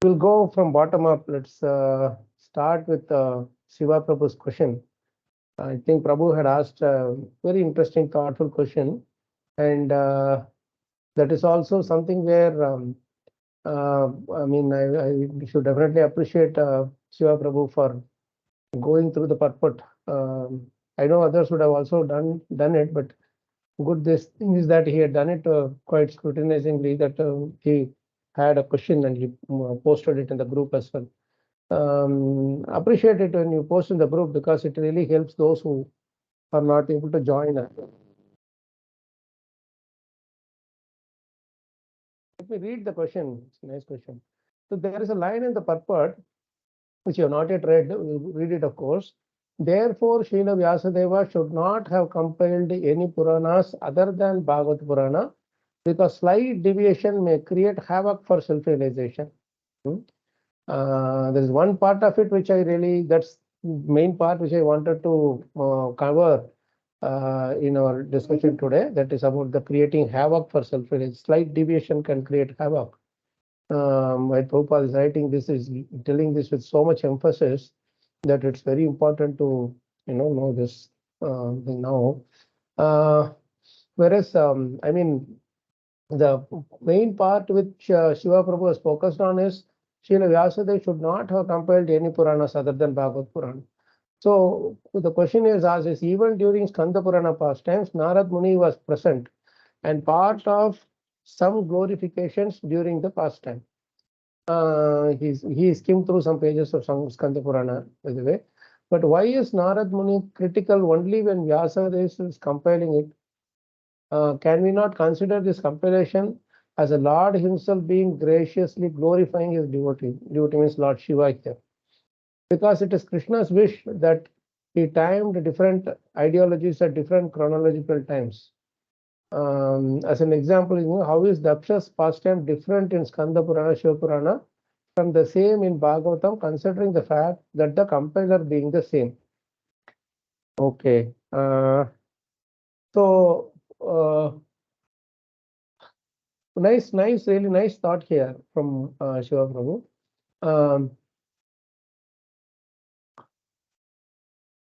We'll go from bottom up. Let's start with Shiva Prabhu's question. I think Prabhu had asked a very interesting, thoughtful question, and that is also something where I mean, I should definitely appreciate Shiva Prabhu for going through the purport. I know others would have also done it, but good this thing is that he had done it quite scrutinizingly. That he had a question and he posted it in the group as well. Appreciate it when you post in the group because it really helps those who are not able to join us. Let me read the question. It's a nice question. So there is a line in the purport which you have not yet read. We'll read it, of course. Therefore, Srila Vyasadeva should not have compiled any Puranas other than Bhagavad Purana because slight deviation may create havoc for self-realization. There is one part of it which I really, that's main part which I wanted to cover in our discussion today. That is about the creating havoc for self-realization. Slight deviation can create havoc. My Prabhupada is writing this, is telling this with so much emphasis that it's very important to know this thing now. Whereas I mean, the main part which Shiva Prabhu has focused on is Srila Vyasadeva should not have compiled any Puranas other than Bhagavad Purana. So the question is asked is even during Skanda Purana pastimes, Narad Muni was present and part of some glorifications during the pastime. He skimmed through some pages of Skanda Purana, by the way. But why is Narad Muni critical only when Vyasadeva is compiling it? Can we not consider this compilation as a Lord himself being graciously glorifying his devotee? Devotee means Lord Shiva here. Because it is Krishna's wish that he timed different ideologies at different chronological times. As an example, how is Daksha's pastime different in Skanda Purana, Shiva Purana from the same in Bhagavatam, considering the fact that the compiler being the same? Okay. So nice, really nice thought here from Shiva Prabhu.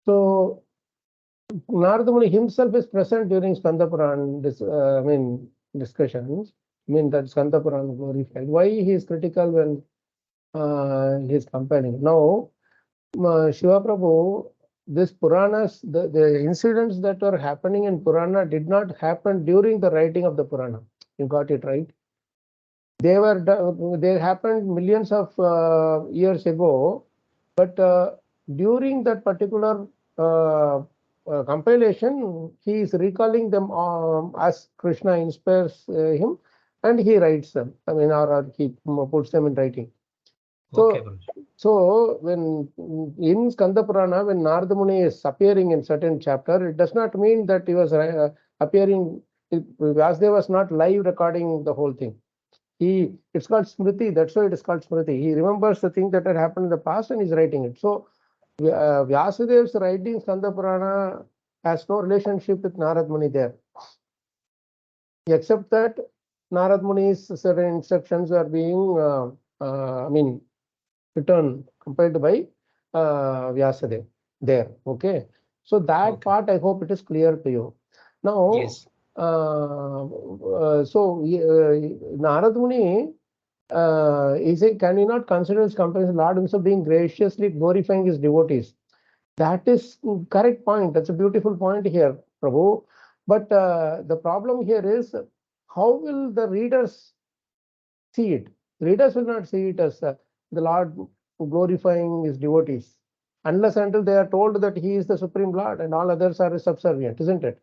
So Narada Muni himself is present during Skanda Purana discussions. That Skanda Purana glorified. Why he is critical when he is comparing? Now, Shiva Prabhu, this Puranas, the incidents that were happening in Purana did not happen during the writing of the Purana. You got it right. They happened millions of years ago, but during that particular compilation, he is recalling them as Krishna inspires him, and he writes them. Or he puts them in writing. So, okay. So when in Skanda Purana, when Narada Muni is appearing in certain chapter, it does not mean that he was appearing. Vyasadeva was not live recording the whole thing. It's called Smriti. That's why it is called Smriti. He remembers the thing that had happened in the past and he's writing it. So Vyasadev's writing Skanda Purana has no relationship with Narad Muni there, except that Narad Muni's certain instructions are being written, compiled by Vyasadeva there. Okay, so that part I hope it is clear to you. Now, yes. Narad Muni is saying, can we not consider his company Lord himself being graciously glorifying his devotees? That is correct point. That's a beautiful point here, Prabhu. But the problem here is, how will the readers see it? Readers will not see it as the Lord glorifying his devotees, unless until they are told that he is the Supreme Lord and all others are subservient, isn't it?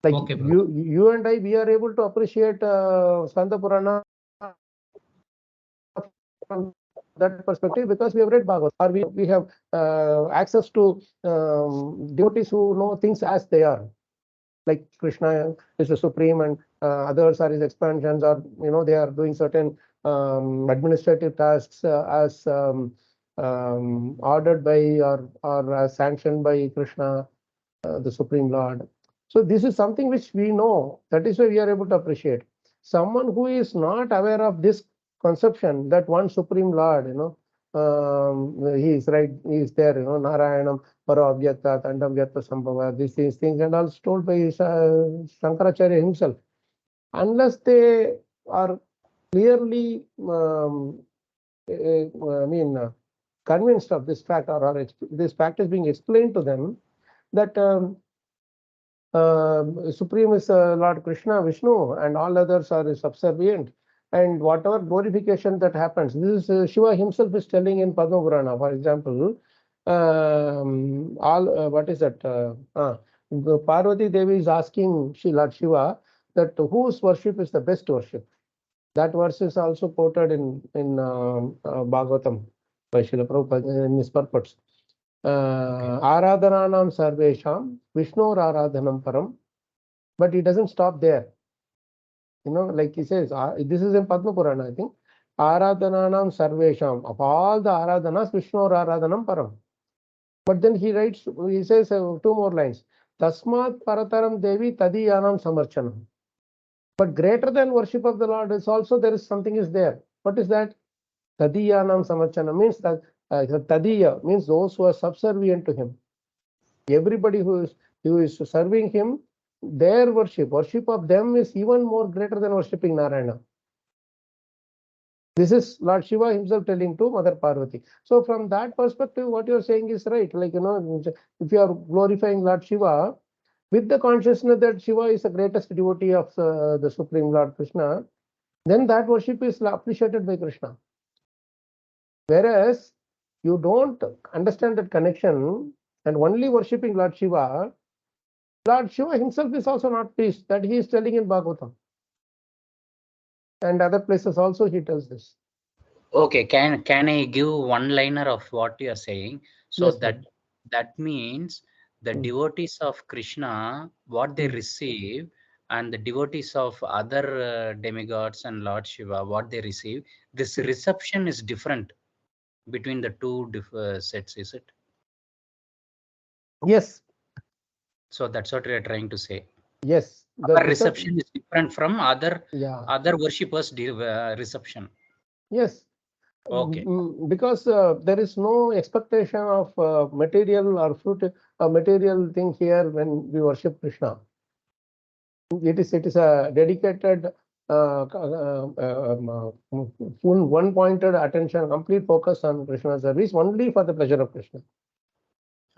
Like you and I, we are able to appreciate Skanda Purana from that perspective because we have read Bhagavad, or we have access to devotees who know things as they are. Like Krishna is the supreme and others are his expansions, or they are doing certain administrative tasks as ordered by or sanctioned by Krishna, the Supreme Lord. So this is something which we know. That is why we are able to appreciate. someone who is not aware of this conception that one Supreme Lord, he is right, he is there, Narayanam, Paravyatta, Tandavyatta Sambhava, these things and all told by Shankaracharya himself. Unless they are clearly, convinced of this fact, or this fact is being explained to them, that Supreme is Lord Krishna, Vishnu, and all others are subservient. And whatever glorification that happens, this is Shiva himself is telling in Padma Purana, for example, what is that? Parvati Devi is asking Lord Shiva that whose worship is the best worship. That verse is also quoted in Bhagavatam by Srila Prabhupada in his purports. Aradhananam sarvesham Vishnur aradhanam param. But he doesn't stop there. Like he says, this is in Padma Purana, I think. Aradhananam sarvesham. Of all the aradhanas, Vishnur aradhanam param. But then he says two more lines. Tasmat parataram devi tadiyanam samarchanam. But greater than worship of the Lord is also there is something is there. What is that? Tadiyanam samarchanam means that tadiya means those who are subservient to him. Everybody who is serving him, their worship of them is even more greater than worshipping Narayana. This is Lord Shiva himself telling to Mother Parvati. So from that perspective, what you're saying is right. Like, if you are glorifying Lord Shiva with the consciousness that Shiva is the greatest devotee of the Supreme Lord Krishna, then that worship is appreciated by Krishna. Whereas you don't understand that connection and only worshipping Lord Shiva himself is also not pleased. That he is telling in Bhagavatam. And other places also he tells this. Okay, can I give one liner of what you are saying? So Yes, that means the devotees of Krishna, what they receive, and the devotees of other demigods and Lord Shiva, what they receive, this reception is different between the two sets, is it? Yes. So that's what we are trying to say. Yes. Our reception is different from other worshippers' reception. Yes. Okay. Because there is no expectation of material or fruit, a material thing here when we worship Krishna. It is a dedicated, full one-pointed attention, complete focus on Krishna service only for the pleasure of Krishna.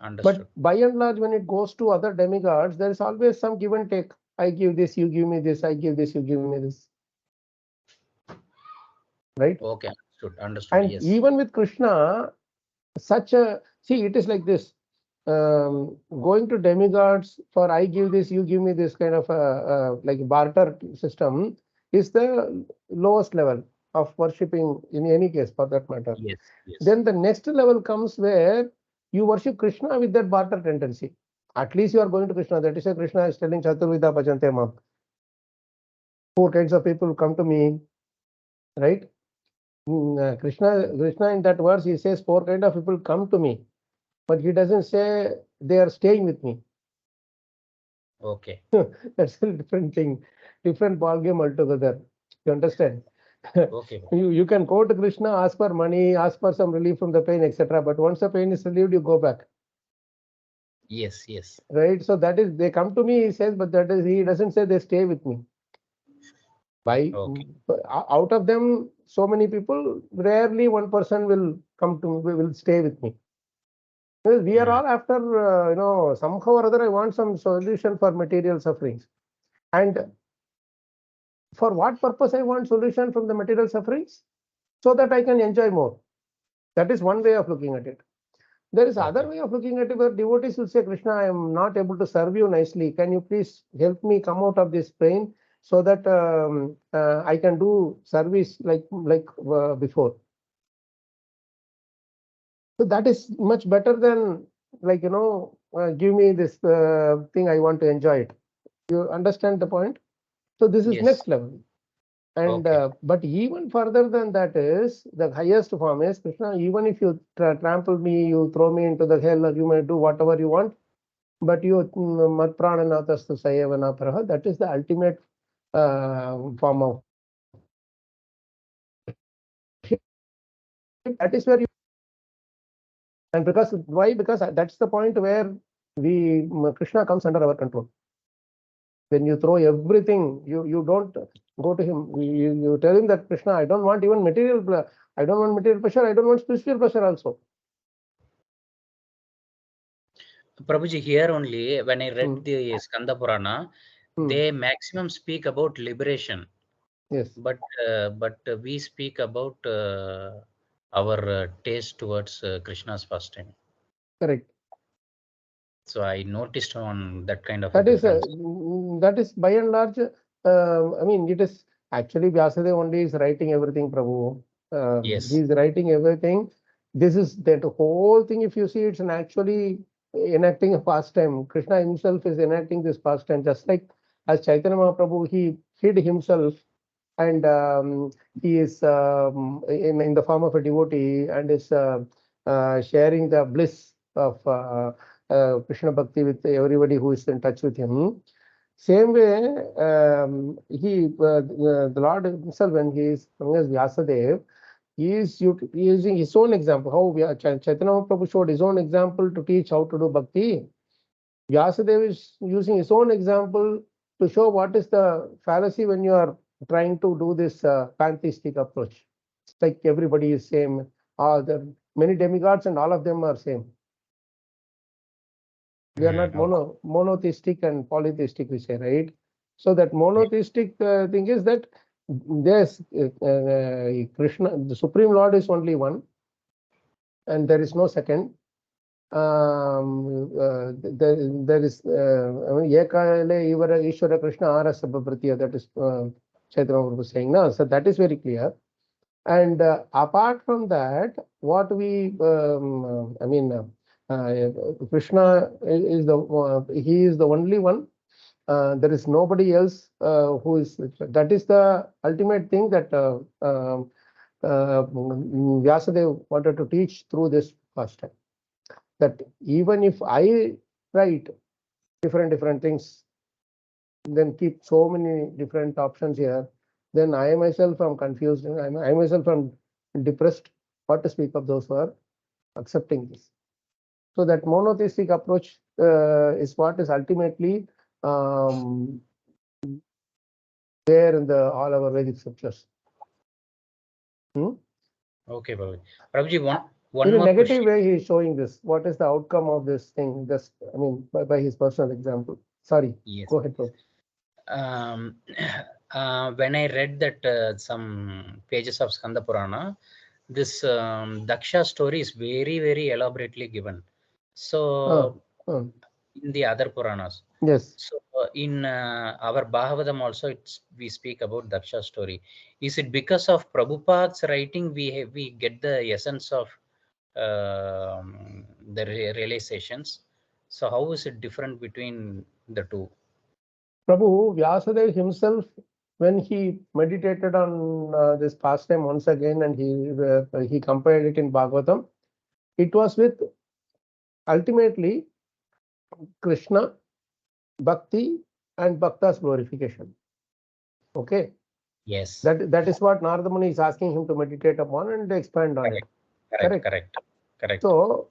Understood. But by and large, when it goes to other demigods, there is always some give and take. I give this, you give me this. I give this, you give me this. Right? Okay, understood. And yes. Even with Krishna, it is like this. Going to demigods for I give this, you give me this kind of like barter system is the lowest level of worshipping in any case, for that matter. Yes. Then the next level comes where you worship Krishna with that barter tendency. At least you are going to Krishna. That is why Krishna is telling Chaturvida Bhajante Mam. 4 kinds of people come to me, right? Krishna in that verse, he says 4 kinds of people come to me, but he doesn't say they are staying with me. Okay. That's a different thing, different ball game altogether. You understand? Okay. You can go to Krishna, ask for money, ask for some relief from the pain, etc. But once the pain is relieved, you go back. Yes. Right. So that is, they come to me, he says, but that is, he doesn't say they stay with me. Out of them, so many people, rarely one person will stay with me. Well, we are all after, somehow or other, I want some solution for material sufferings. And for what purpose I want solution from the material sufferings? So that I can enjoy more. That is one way of looking at it. There is other way of looking at it where devotees will say, Krishna, I am not able to serve you nicely. Can you please help me come out of this pain so that I can do service like before? So that is much better than give me this thing, I want to enjoy it. You understand the point? So this is next level. And but even further than that is the highest form is Krishna. Even if you trample me, you throw me into the hell, or you may do whatever you want, but you mat prananatastu sayavana praha. That is the ultimate form of that is where you, and because why? Because that's the point where Krishna comes under our control. When you throw everything, you don't go to him. You tell him that Krishna, I don't want even material. I don't want material pleasure. I don't want spiritual pleasure also. Prabhuji, here only when I read the Skanda Purana, they maximum speak about liberation. Yes. But we speak about our taste towards Krishna's pastime. Correct. So I noticed on that kind of That difference. That is by and large. I mean, it is actually Vyasadeva only is writing everything, Prabhu. Yes. He is writing everything. This is that whole thing. If you see, it's actually enacting a pastime. Krishna himself is enacting this pastime, just like as Chaitanya Mahaprabhu, he hid himself and he is in the form of a devotee and is sharing the bliss of Krishna Bhakti with everybody who is in touch with him. Same way, the Lord himself, when he is coming as Vyasadeva, he is using his own example. How Chaitanya Mahaprabhu showed his own example to teach how to do bhakti. Vyasadeva is using his own example to show what is the fallacy when you are trying to do this pantheistic approach. It's like everybody is same. There are many demigods and all of them are same. We are not monotheistic and polytheistic, we say, right? So that monotheistic thing is that there's Krishna, the Supreme Lord is only one, and there is no second. There is Ekale Ivara Ishwara Krishna Ara Sabhabratiya, that is Chaitanya Prabhu saying now. So that is very clear. And apart from that, what we Krishna is he is the only one. There is nobody else who is. That is the ultimate thing that Vyasadeva wanted to teach through this pastime. That even if I write different things, then keep so many different options here, then I myself am confused. I myself am depressed. What to speak of those who are accepting this? So that monotheistic approach is what is ultimately there in all our Vedic scriptures. Okay, Prabhuji. Prabhuji, one in a more negative question. way, he is showing this. What is the outcome of this thing? Just, I mean, by his personal example. Sorry. Yes. Go ahead, Prabhu. When I read that some pages of Skanda Purana, this Daksha story is very, very elaborately given. So in the other Puranas. Yes. So in our Bhagavatam also, we speak about Daksha story. Is it because of Prabhupada's writing we get the essence of the realizations? So how is it different between the two? Prabhu Vyasadeva himself, when he meditated on this pastime once again, and he compared it in Bhagavatam, it was with ultimately Krishna, Bhakti, and Bhakta's glorification. Okay. Yes. That is what Narada Muni is asking him to meditate upon and expand on it. Correct. So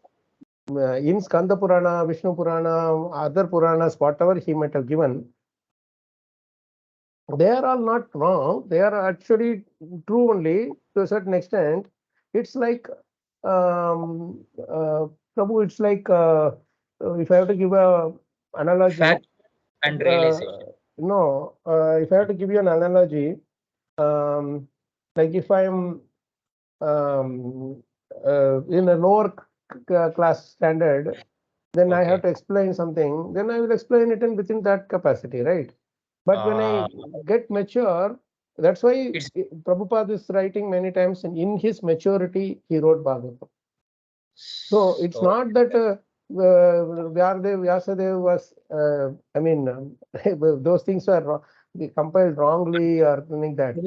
in Skanda Purana, Vishnu Purana, other Puranas, whatever he might have given, they are all not wrong. They are actually true only to a certain extent. It's like Prabhu, it's like if I have to give a analogy. Fact and realization. If I have to give you an analogy, like if I'm in a lower class standard, then I have to explain something. Then I will explain it within that capacity, right? But when I get mature, that's why Prabhupada is writing many times, and in his maturity, he wrote Bhagavatam. So it's not that Vyasadeva was, those things were compiled wrongly or something like that.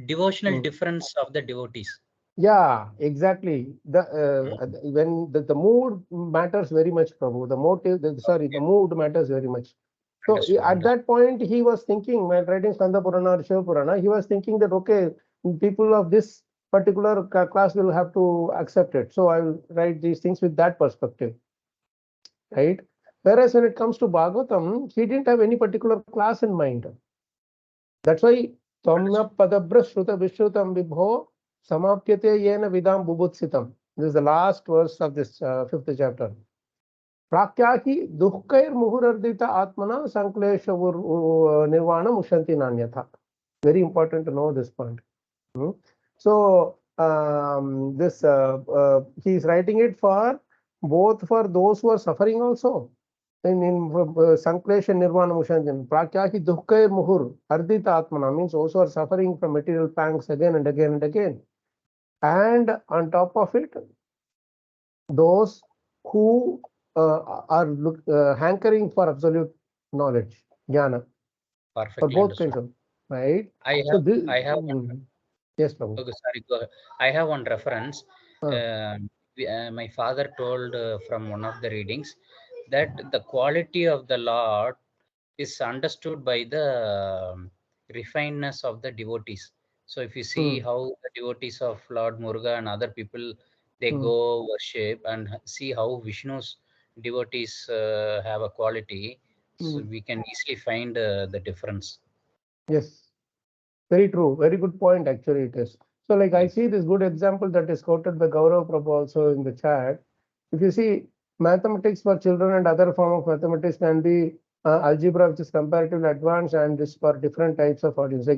Devotional difference of the devotees. Yeah, exactly. When the mood matters very much, Prabhu. The motive, the mood matters very much. So Understood, at that point, he was thinking, while writing Skanda Purana or Shiva Purana, he was thinking that, okay, people of this particular class will have to accept it. So I will write these things with that perspective, right? Whereas when it comes to Bhagavatam, he didn't have any particular class in mind. That's why Tamya Padabra Shruta Vishrutam Vibho Samapyate Yena Vidam Bubutsitam. This is the last verse of this fifth chapter. Prakyaki Duhkair Muhurardita Atmana Sanklesha Nirvana Mushanti Nanyatha. Very important to know this point. So this he is writing it for both for those who are suffering also. In Sanklesha Nirvana Mushanti, Prakyaki Duhkair Muhur Ardita Atmana means those who are suffering from material pangs again and again and again. And on top of it, those who are hankering for absolute knowledge, jnana, for Perfectly both kinds understood. of, right? I So have this, I have one. yes, Prabhu. Okay, sorry, go ahead. I have one reference. Uh, My father told from one of the readings that the quality of the Lord is understood by the refinedness of the devotees. So if you see hmm, how the devotees of Lord Muruga and other people, they hmm, go worship and see how Vishnu's devotees have a quality, so hmm. we can easily find the difference. Yes, very true. Very good point, actually, it is. So, like, I Yes. see this good example that is quoted by Gaurav Prabhu also in the chat. If you see, mathematics for children and other form of mathematics can be algebra, which is comparatively advanced, and this for different types of audience.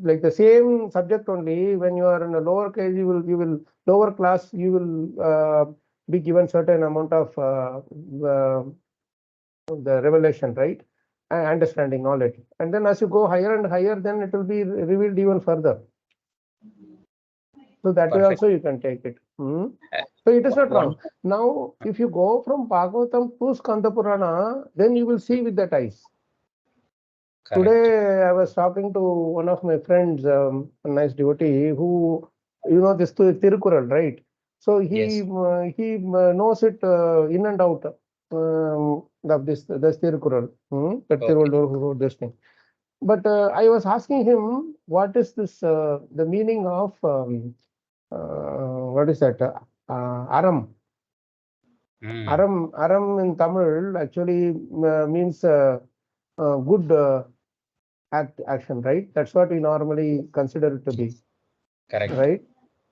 Like the same subject only, when you are in a lower case, you will lower class, you will be given certain amount of the revelation, right? And understanding knowledge. And then as you go higher and higher, then it will be revealed even further. So that way Perfect. also you can take it. So Uh, it is not one wrong. Now, if you go from Bhagavatam to Skanda Purana, then you will see with that eyes. correct. Today, I was talking to one of my friends, a nice devotee, who, this Tirukural, right? So Yes. he knows it in and out of this Tirukural, that Okay. Tiruvallur who wrote this thing. But I was asking him, what is this, the meaning of, what is that, Aram? Mm, Aram in Tamil actually means good action, right? That's what we normally consider it to be, correct. right?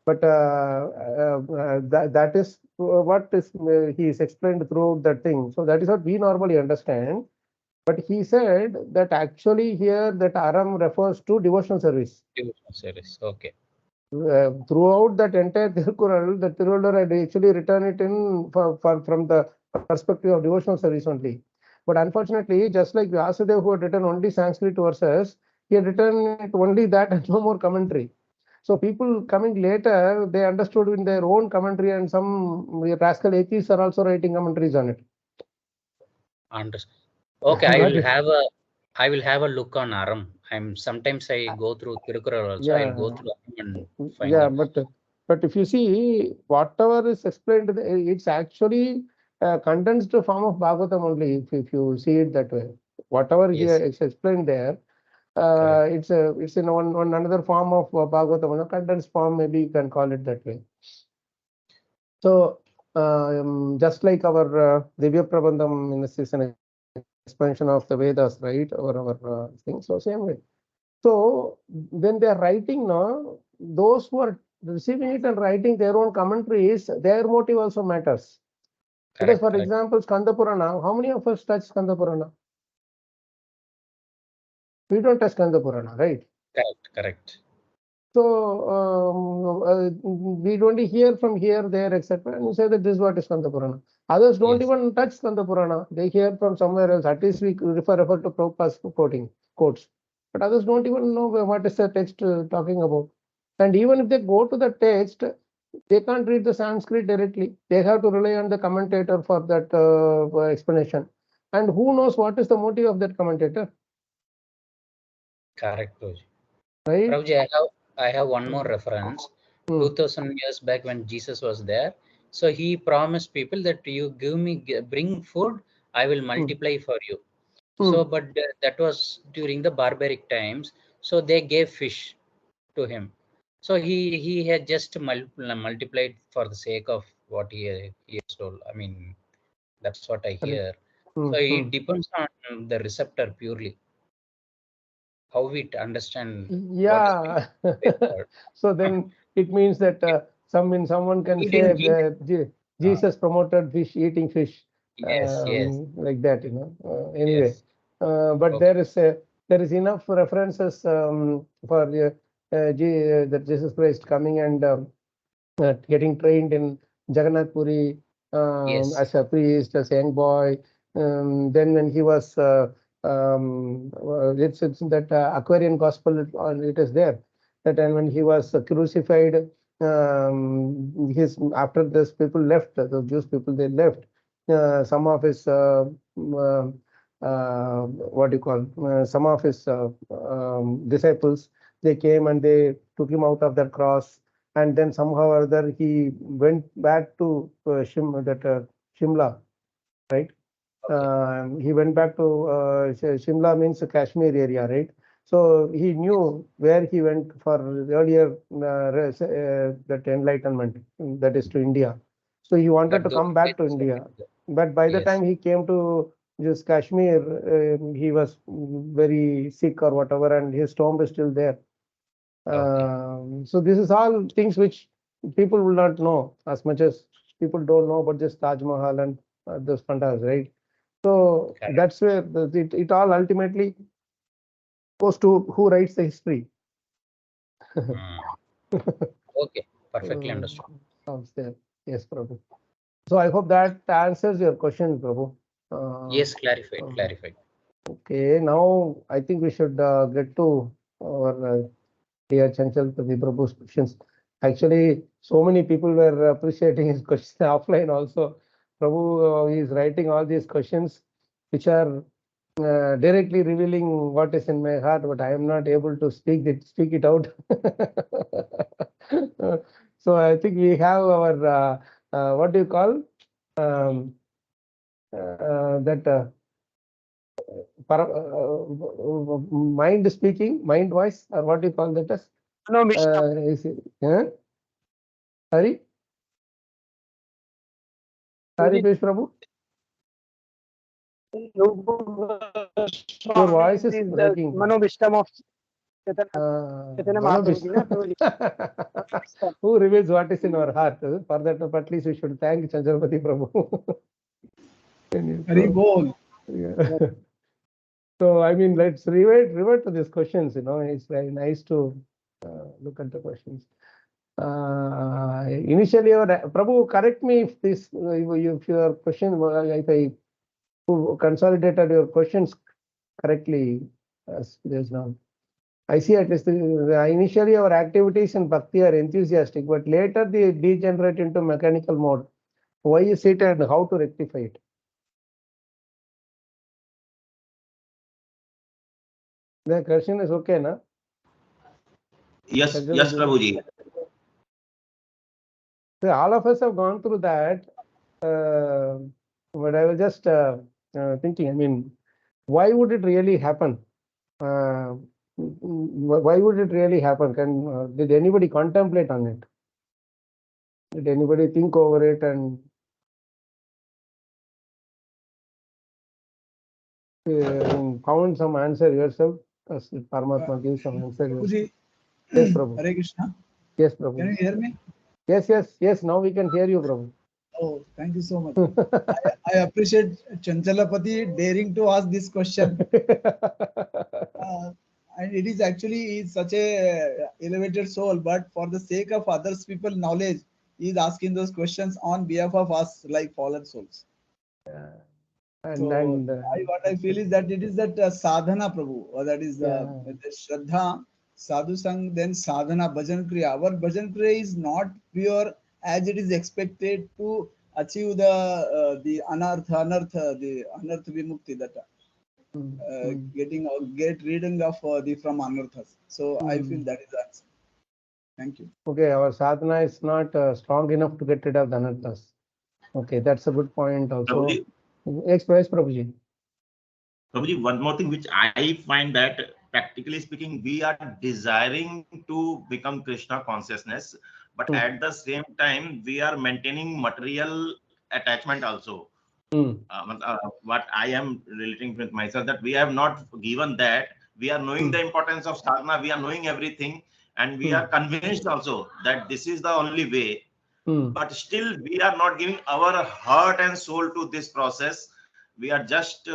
But that is what is he is explained throughout that thing. So that is what we normally understand. But he said that actually here that Aram refers to devotional service. Devotional series. Okay. Throughout that entire Tirukural, the Tiruvallur had actually written it in from the perspective of devotional service only. But unfortunately, just like Vyasadeva, who had written only Sanskrit verses, he had written it only that and no more commentary. So people coming later, they understood in their own commentary, and some rascal atheists are also writing commentaries on it. Understood. Okay, Got it? I will have a look on Aram. Sometimes I go through Tirukkural also. I'll go Yeah. through Aram and find Yeah, out. but if you see whatever is explained, it's actually a condensed form of Bhagavatam only. If you see it that way, whatever here Yes, is explained there, correct. it's in one another form of Bhagavatam, a condensed form. Maybe you can call it that way. So just like our Divya Prabandham in this is an expansion of the Vedas, right? Or our thing. So same way. So when they are writing now, those who are receiving it and writing their own commentaries, their motive also matters. Because, Correct, for correct, example, Skanda Purana, how many of us touch Skanda Purana? We don't touch Skanda Purana, right? correct, correct. So we only hear from here, there, etc. And we say that this is what is Skanda Purana. Others don't Yes, even touch Skanda Purana. They hear from somewhere else. At least we refer to Prabhupada's quotes. But others don't even know what is the text talking about. And even if they go to the text, they can't read the Sanskrit directly. They have to rely on the commentator for that explanation. And who knows what is the motive of that commentator, correct, Prabhuji. right? Prabhuji, I have one more reference. Hmm. 2000 years back when Jesus was there, so he promised people that you bring food I will multiply for you. So, but that was during the barbaric times. So they gave fish to him. So he had just multiplied for the sake of what he has told. I mean, that's what I hear. So it depends on the receptor purely, how we understand what is being Yeah. said. So then it means that someone can say Eating. Jesus promoted fish, eating fish, Yes, yes, like that, anyway, yes. but Okay. there is enough references for that Jesus Christ coming and getting trained in Jagannath Puri Yes. as a priest, as a young boy. Then when he was, it's that Aquarian Gospel, it is there. That and when he was crucified, his after this people left, the Jewish people they left. Some of his what do you call? Some of his disciples they came and they took him out of that cross, and then somehow or other he went back to Shimla, right? Okay. He went back to Shimla means the Kashmir area, right? So he knew where he went for earlier that enlightenment, that is to India. So he wanted But to those come back to guys are India, like but by the yes. time he came to this Kashmir, he was very sick or whatever, and his tomb is still there. Okay. So this is all things which people will not know as much as people don't know about just Taj Mahal and those fantas, right? So Correct. that's where it all ultimately goes to who writes the history. Mm. Okay. Perfectly understood. Comes there. Yes, Prabhu. So I hope that answers your question, Prabhu. Yes, Um, clarified, um, clarified. okay, now I think we should get to our dear Chanchal Prabhu's questions. Actually, so many people were appreciating his questions offline also. Prabhu is writing all these questions which are directly revealing what is in my heart, but I am not able to speak it out. So I think we have our what do you call um, that mind speaking, mind voice, or what do you call that as? No, Mr. Is it, Hari? Hari Pesh Prabhu? Your voice is is the breaking. Mano-wisdom of Chaitanya, Chaitanya Mahaprabhu ji, na? Manobis. Who reveals what is in our heart? For that, at least we should thank Chandrapati Prabhu. Hari Bol. Yeah. So, I mean, let's revert to these questions. It's very nice to look at the questions. Initially, Prabhu, correct me if if your question, if I consolidated your questions correctly, as there's now. I see at least initially our activities in bhakti are enthusiastic, but later they degenerate into mechanical mode. Why is it and how to rectify it? The question is okay, na? Yes, yes, Prabhuji. So all of us have gone through that. But I was just thinking, I mean, why would it really happen? Why would it really happen? Did anybody contemplate on it? Did anybody think over it and found some answer yourself? As Paramatma gives some answer yourself. Prabhuji, Yes, Prabhu. Hare Krishna. Yes, Can Prabhu. you hear me? Yes. Now we can hear you, Prabhu. Oh, thank you so much. I appreciate Chanchalapati daring to ask this question. And it is actually is such a elevated soul, but for the sake of others people knowledge, he is asking those questions on behalf of us like fallen souls. So what I feel is that it is that sadhana, Prabhu, or that is yeah. the Shraddha, Sadhu Sang, then sadhana, bhajan kriya. Our bhajan kriya is not pure as it is expected to achieve the anartha, the anartha vimukti, that get reading of the from anarthas. So I feel that is the answer. Thank you. Okay, our sadhana is not strong enough to get rid of the anarthas. Okay, that's a good point also. Prabhuji, Yes, Prabhuji. Prabhuji, one more thing which I find that practically speaking, we are desiring to become Krishna consciousness, but at the same time, we are maintaining material attachment also. What I am relating with myself, that we have not given that. We are knowing the importance of sadhana, we are knowing everything, and we are convinced also that this is the only way. But still, we are not giving our heart and soul to this process. We are just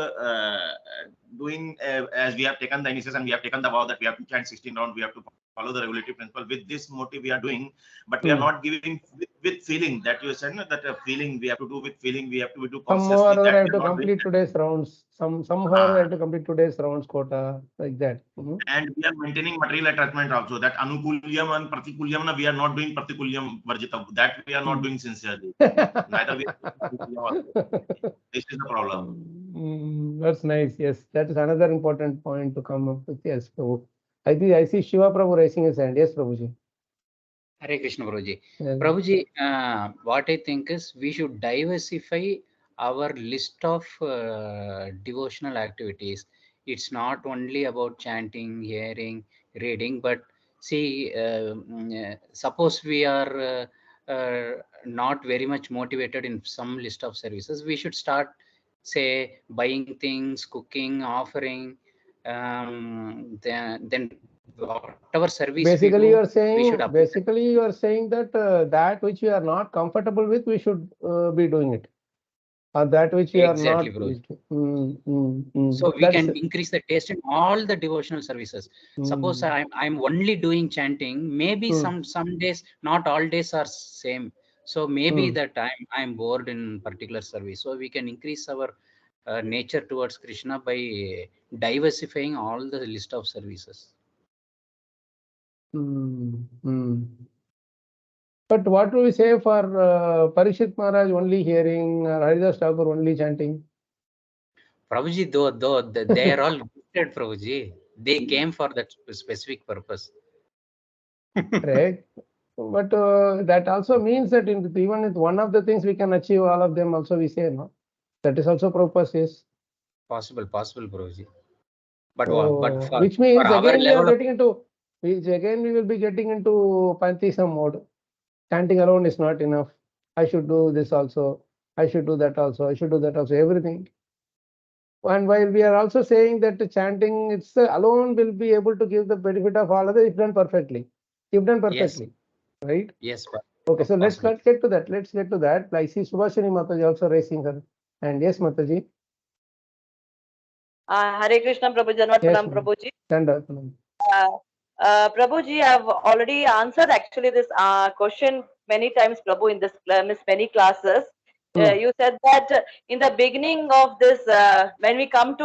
doing as we have taken the initiation, we have taken the vow that we have to chant 16 rounds, we have to follow the regulatory principle. With this motive, we are doing, but we are not giving with feeling that you said, no, that a feeling we have to do with feeling, we have to do consciously. Somehow or other, That I we have are to not doing. complete today's rounds. Somehow I have to complete today's rounds quota, like that. And we are maintaining material attachment also. That anukulyam and pratikulyam, we are not doing pratikulyam varjita. That we are not doing sincerely. Neither we are doing also. This is the problem. That's nice. Yes, that is another important point to come up with. Yes, Prabhu. I see Shiva Prabhu raising his hand. Yes, Prabhuji. Hare Krishna, Prabhuji. Yes. Prabhuji, what I think is we should diversify our list of devotional activities. It's not only about chanting, hearing, reading, but see, suppose we are not very much motivated in some list of services, we should start, say, buying things, cooking, offering, then whatever service Basically, we do, you are saying. we should Basically, you are saying that that which we are not comfortable with, we should be doing it, or that which we exactly, are not. So we can increase the taste in all the devotional services. Suppose I'm only doing chanting. Maybe some days, not all days are same. So maybe that I'm bored in particular service. So we can increase our nature towards Krishna by diversifying all the list of services. But what do we say for Parishit Maharaj only hearing, Haridas Thakur only chanting? Prabhuji, though they are all gifted, Prabhuji. They came for that specific purpose. Correct. But that also means that even with one of the things we can achieve all of them also, we say, no? That is also purpose, yes. Possible, Prabhuji. But which means for again we are level getting into, which again we will be getting into pantheism mode. Chanting alone is not enough. I should do this also. I should do that also. I should do that also. Everything. And while we are also saying that the chanting alone will be able to give the benefit of all other if done perfectly. If done perfectly. Yes. Right? Yes. Okay, so let's get to that. Let's get to that. I see Subhashini Mataji also raising her. And yes, Mataji. Hare Krishna, Prabhuji. Yes, Prabhuji. Stand up. Prabhuji, I've already answered actually this question many times, Prabhu, in this many classes. You said that in the beginning of this, when we come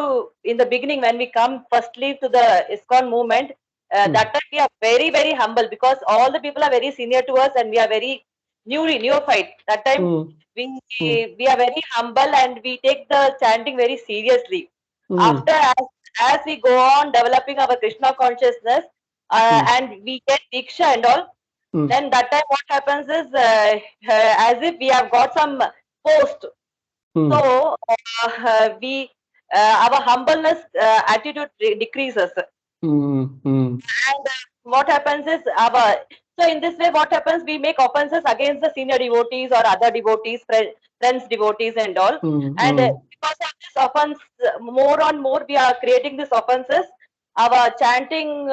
firstly to the ISKCON movement, that time we are very, very humble because all the people are very senior to us and we are very neophyte. That time we are very humble and we take the chanting very seriously. After, as we go on developing our Krishna consciousness and we get diksha and all, then that time what happens is as if we have got some post. So our humbleness attitude decreases. And what happens is so in this way what happens, we make offenses against the senior devotees or other devotees, friends devotees and all. And because of this offense, more and more we are creating these offenses, our chanting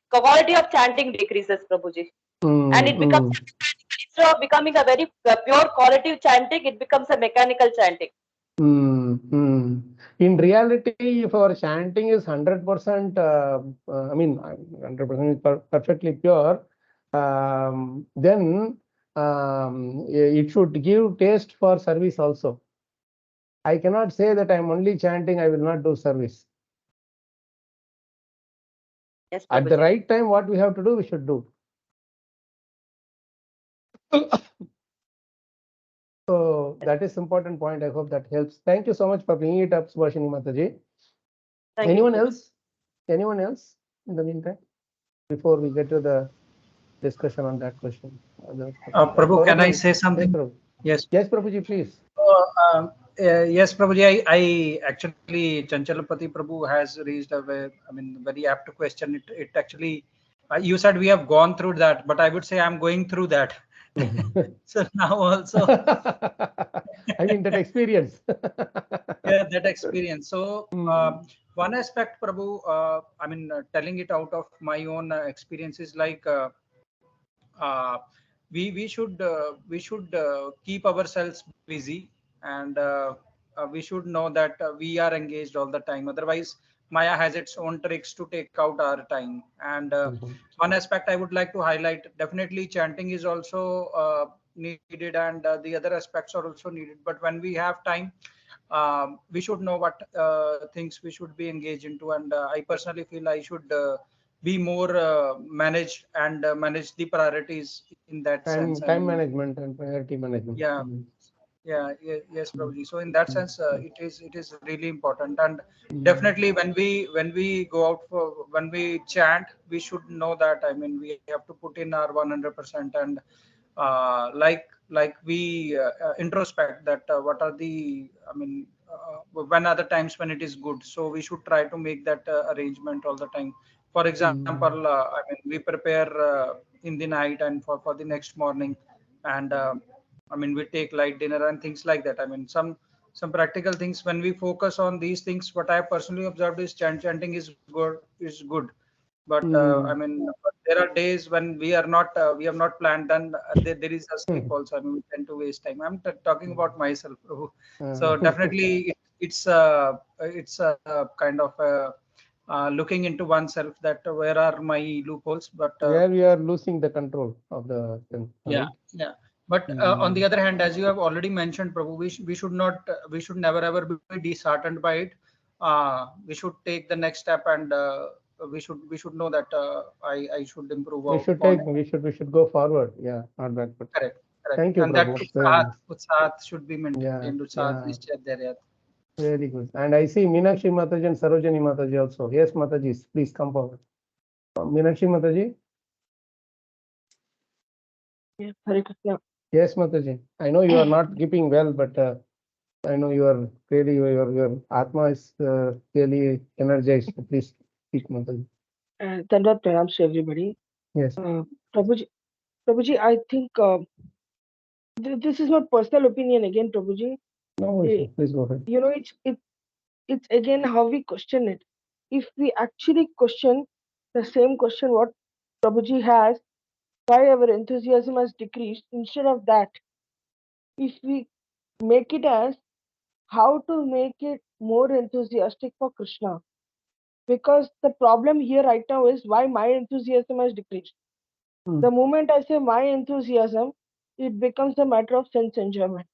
quality of chanting decreases, Prabhuji. And it becomes, instead of becoming a very pure quality chanting, it becomes a mechanical chanting. In reality, if our chanting is 100%, I mean, 100% is perfectly pure, then it should give taste for service also. I cannot say that I'm only chanting, I will not do service. Yes, at the right time, what we have to do, we should do. So that is important point. I hope that helps. Thank you so much for bringing it up, Subhashini Mataji. Anyone else? Anyone else in the meantime? Before we get to the discussion on that question. Prabhu, can I say something? Yes, Prabhu. Yes. Yes, Prabhuji, please. Yes, Prabhuji, I actually, Chanchalapati Prabhu has raised a very apt question. It actually, you said we have gone through that, but I would say I'm going through that. So now also, I mean, that experience. yeah, that experience. So one aspect, Prabhu, telling it out of my own experiences, like uh, we should keep ourselves busy, and we should know that we are engaged all the time. Otherwise, Maya has its own tricks to take out our time. And one aspect I would like to highlight, definitely chanting is also needed, and the other aspects are also needed. But when we have time, we should know what things we should be engaged into. And I personally feel I should be more managed and manage the priorities in that sense. Time management and priority management. Yeah. Yes, Prabhuji. So in that sense, it is really important. And definitely when we go out for, when we chant, we should know that, I mean, we have to put in our 100%. And like we introspect that what are the, when are the times when it is good. So we should try to make that arrangement all the time. For example, we prepare in the night and for the next morning. And we take light dinner and things like that. I mean, some practical things. When we focus on these things, what I personally observed is chanting is good. But but there are days when we have not planned, and there is a sleep also. I mean, we tend to waste time. I'm talking about myself, Prabhu. So definitely it's a kind of looking into oneself, that where are my loopholes. But where we are losing the control of the thing. Yeah. But on the other hand, as you have already mentioned, Prabhu, we should not, we should never ever be disheartened by it. We should take the next step, and we should know that I should improve. We should go forward. Yeah, not backward. Correct. Thank you, and Prabhu. That utsahat should be maintained. Yeah. Very good. And I see Meenakshi Mataji and Sarojani Mataji also. Yes, Mataji, please come forward. Meenakshi Mataji. Yes, Mataji. I know you are not keeping well, but I know you are really, your Atma is really energized. Please speak, Mataji. Tandat pranams to everybody. Yes. Prabhuji, I think this is not personal opinion again, Prabhuji. No, please go ahead. You know, it's again how we question it. If we actually question the same question what Prabhuji has, why our enthusiasm has decreased, instead of that, if we make it as how to make it more enthusiastic for Krishna. Because the problem here right now is why my enthusiasm has decreased. The moment I say my enthusiasm, it becomes a matter of sense enjoyment.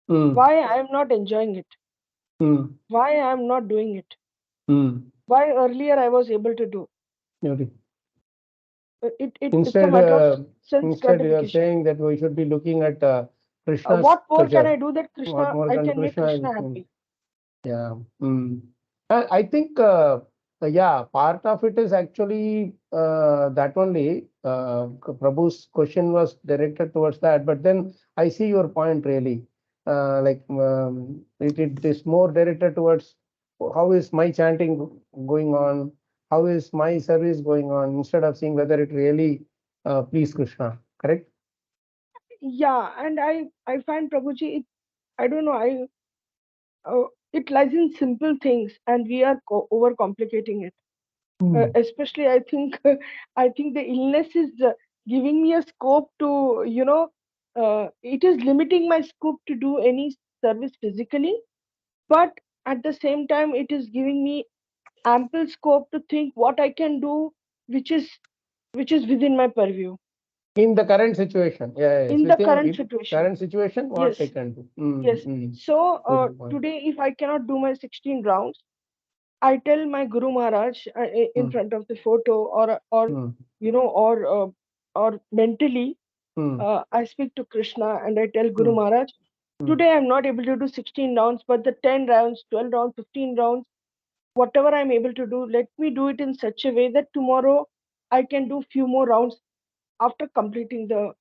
Why I am not enjoying it? Why I am not doing it? Why earlier I was able to do? It's a matter of sense instead you are gratification. saying that we should be looking at Krishna's what more pleasure. can I do that Krishna I can make Krishna happy? Yeah. I think part of it is actually that only. Prabhu's question was directed towards that, but then I see your point really. It is more directed towards how is my chanting going on, how is my service going on, instead of seeing whether it really please Krishna. Correct? Yeah, and I find Prabhuji, I don't know, it lies in simple things, and we are overcomplicating it. Especially, I think the illness is giving me a scope to, it is limiting my scope to do any service physically, but at the same time, it is giving me ample scope to think what I can do, which is within my purview. In the current situation, In the current situation, what yes. I can do. Yes. So today, if I cannot do my 16 rounds, I tell my Guru Maharaj in front of the photo, or mentally, I speak to Krishna and I tell Guru Maharaj, today I'm not able to do 16 rounds, but the 10 rounds, 12 rounds, 15 rounds, whatever I'm able to do, let me do it in such a way that tomorrow I can do few more rounds after completing the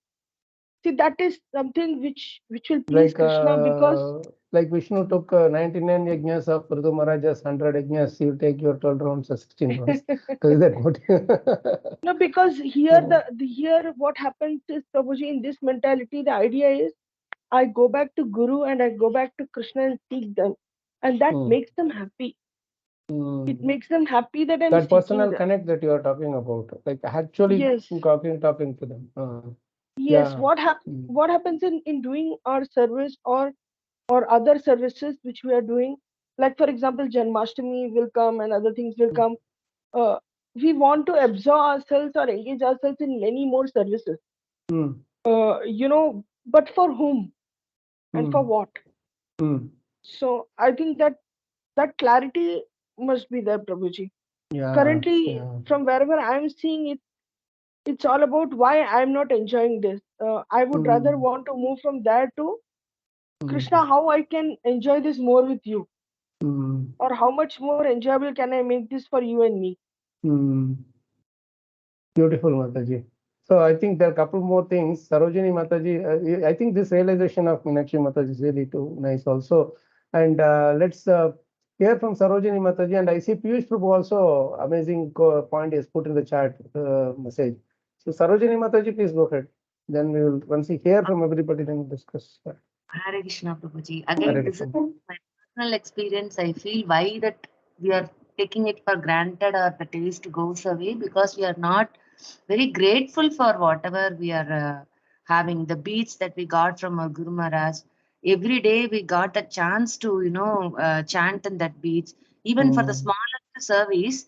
See, that is something which will please Krishna, because like Vishnu took 99 yajnas of Prithu Maharaj's 100 yajnas, you take your 12 rounds or 16 rounds. So is that motive? no, because here here what happens is, Prabhuji, in this mentality, the idea is I go back to Guru and I go back to Krishna and seek them, and that makes them happy. It makes them happy that I'm that personal them. connect that you are talking about, like actually talking to them. Yes, Yeah. what happens in doing our service or other services which we are doing, like for example, Janmashtami will come and other things will come. We want to absorb ourselves or engage ourselves in many more services. You know, but for whom and for what? So I think that clarity must be there, Prabhuji. Currently, from wherever I'm seeing it, it's all about why I'm not enjoying this. I would rather want to move from there to Krishna, how I can enjoy this more with you, or how much more enjoyable can I make this for you and me. Beautiful, Mataji. So I think there are a couple more things. Sarojini Mataji, I think this realization of Meenakshi Mataji is really too nice also. And let's hear from Sarojini Mataji. And I see Piyush Prabhu also, amazing point is put in the chat message. So Sarojini Mataji, please go ahead. Then we will, once we hear from everybody, then we'll discuss. Hare Krishna, Prabhuji. Again, this is my personal experience. I feel why that we are taking it for granted or the taste goes away because we are not very grateful for whatever we are having. The beats that we got from our Guru Maharaj. Every day we got the chance to, chant in that beats. Even for the smallest service,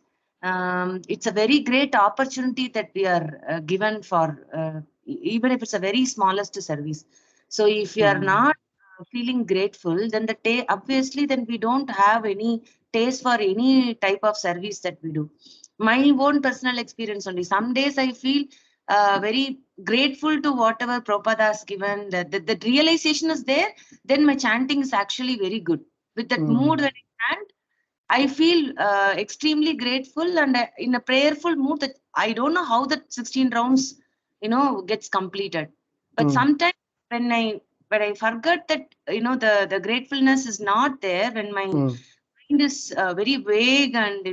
it's a very great opportunity that we are given for, even if it's a very smallest service. So if you are not feeling grateful, then obviously then we don't have any taste for any type of service that we do. My own personal experience only. Some days I feel very grateful to whatever Prabhupada has given. The realization is there. Then my chanting is actually very good. With that mood when I chant, I feel extremely grateful and in a prayerful mood that I don't know how that 16 rounds, gets completed. But sometimes when I forget that, the gratefulness is not there, when my mind is very vague and,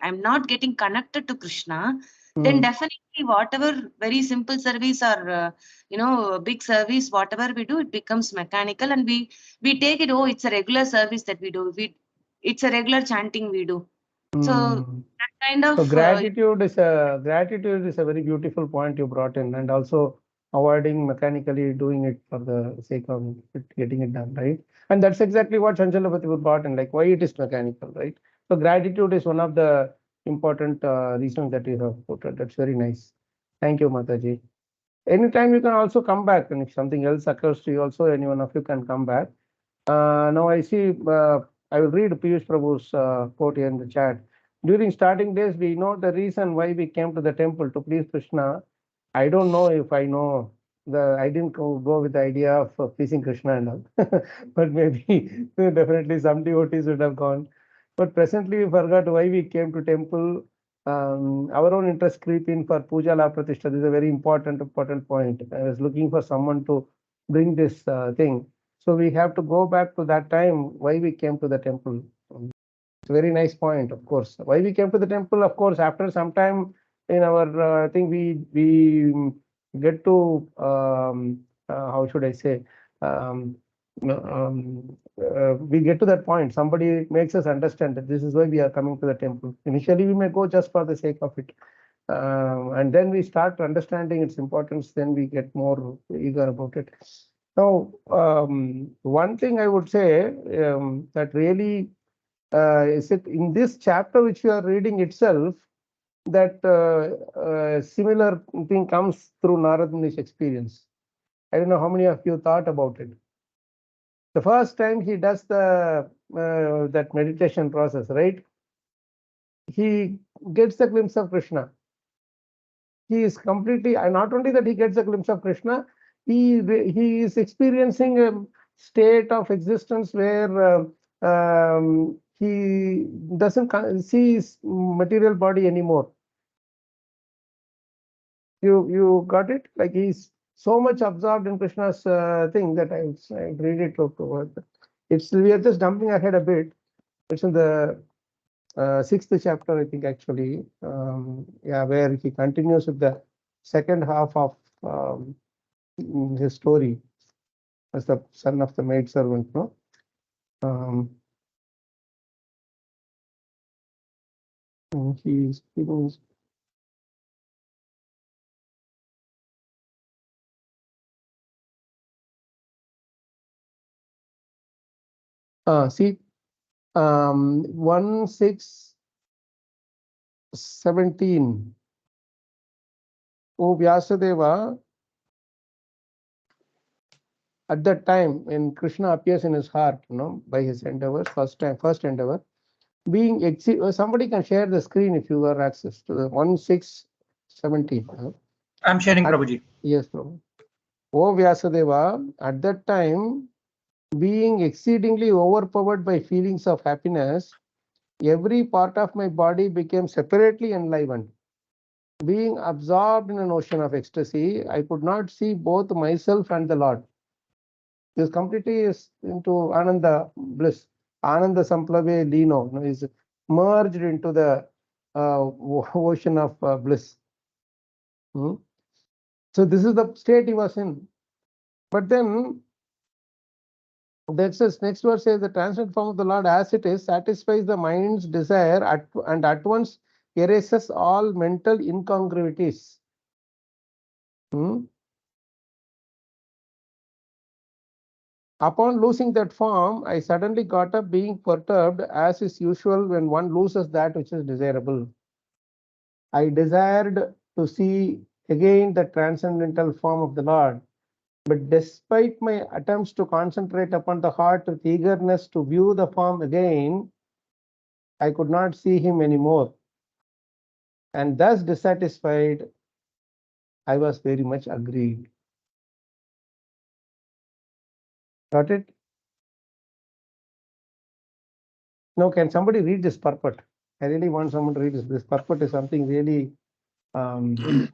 I'm not getting connected to Krishna, then definitely whatever very simple service or, big service, whatever we do, it becomes mechanical and we take it, oh, it's a regular service that we do. It's a regular chanting we do. So that kind of gratitude is a very beautiful point you brought in, and also avoiding mechanically doing it for the sake of getting it done, right? And that's exactly what Chanchalapati brought in, like why it is mechanical, right? So gratitude is one of the important reasons that you have put. That's very nice. Thank you, Mataji. Anytime you can also come back, and if something else occurs to you, also any one of you can come back. Now I see. I will read Piyush Prabhu's quote here in the chat. During starting days, we know the reason why we came to the temple to please Krishna. I don't know if I know I didn't go with the idea of pleasing Krishna and all, but maybe definitely some devotees would have gone. But presently we forgot why we came to temple. Our own interest creep in for puja la pratishtha. This is a very important point. I was looking for someone to bring this thing. So we have to go back to that time why we came to the temple. It's a very nice point, of course. Why we came to the temple, of course, after some time in our, I think we get to, how should I say, we get to that point. Somebody makes us understand that this is why we are coming to the temple. Initially, we may go just for the sake of it. And then we start understanding its importance, then we get more eager about it. Now, one thing I would say that really is it in this chapter which you are reading itself that similar thing comes through Narada Muni's experience. I don't know how many of you thought about it. The first time he does the that meditation process, right? He gets a glimpse of Krishna. He is completely, not only that he gets a glimpse of Krishna, he is experiencing a state of existence where he doesn't see his material body anymore. You got it? Like he's so much absorbed in Krishna's thing that I read it. We are just jumping ahead a bit. It's in the 6th chapter, I think, actually. Where he continues with the second half of his story as the son of the maidservant, no? He's see, 1:6:17. O Vyasadeva, at that time when Krishna appears in his heart, by his endeavors, first endeavor, being somebody can share the screen if you have access to the 1:6:17. I'm sharing, Prabhuji. Yes, Prabhu. O Vyasadeva, at that time, being exceedingly overpowered by feelings of happiness, every part of my body became separately enlivened. Being absorbed in an ocean of ecstasy, I could not see both myself and the Lord. This completely is into Ananda bliss. Ananda Samplave Lino is merged into the ocean of bliss. So this is the state he was in. But then that's this next verse says the transcendent form of the Lord as it is satisfies the mind's desire and at once erases all mental incongruities. Upon losing that form, I suddenly got up being perturbed as is usual when one loses that which is desirable. I desired to see again the transcendental form of the Lord, but despite my attempts to concentrate upon the heart with eagerness to view the form again, I could not see him anymore. And thus dissatisfied, I was very much aggrieved. Got it? Now, can somebody read this purport? I really want someone to read this. This purport is something really, it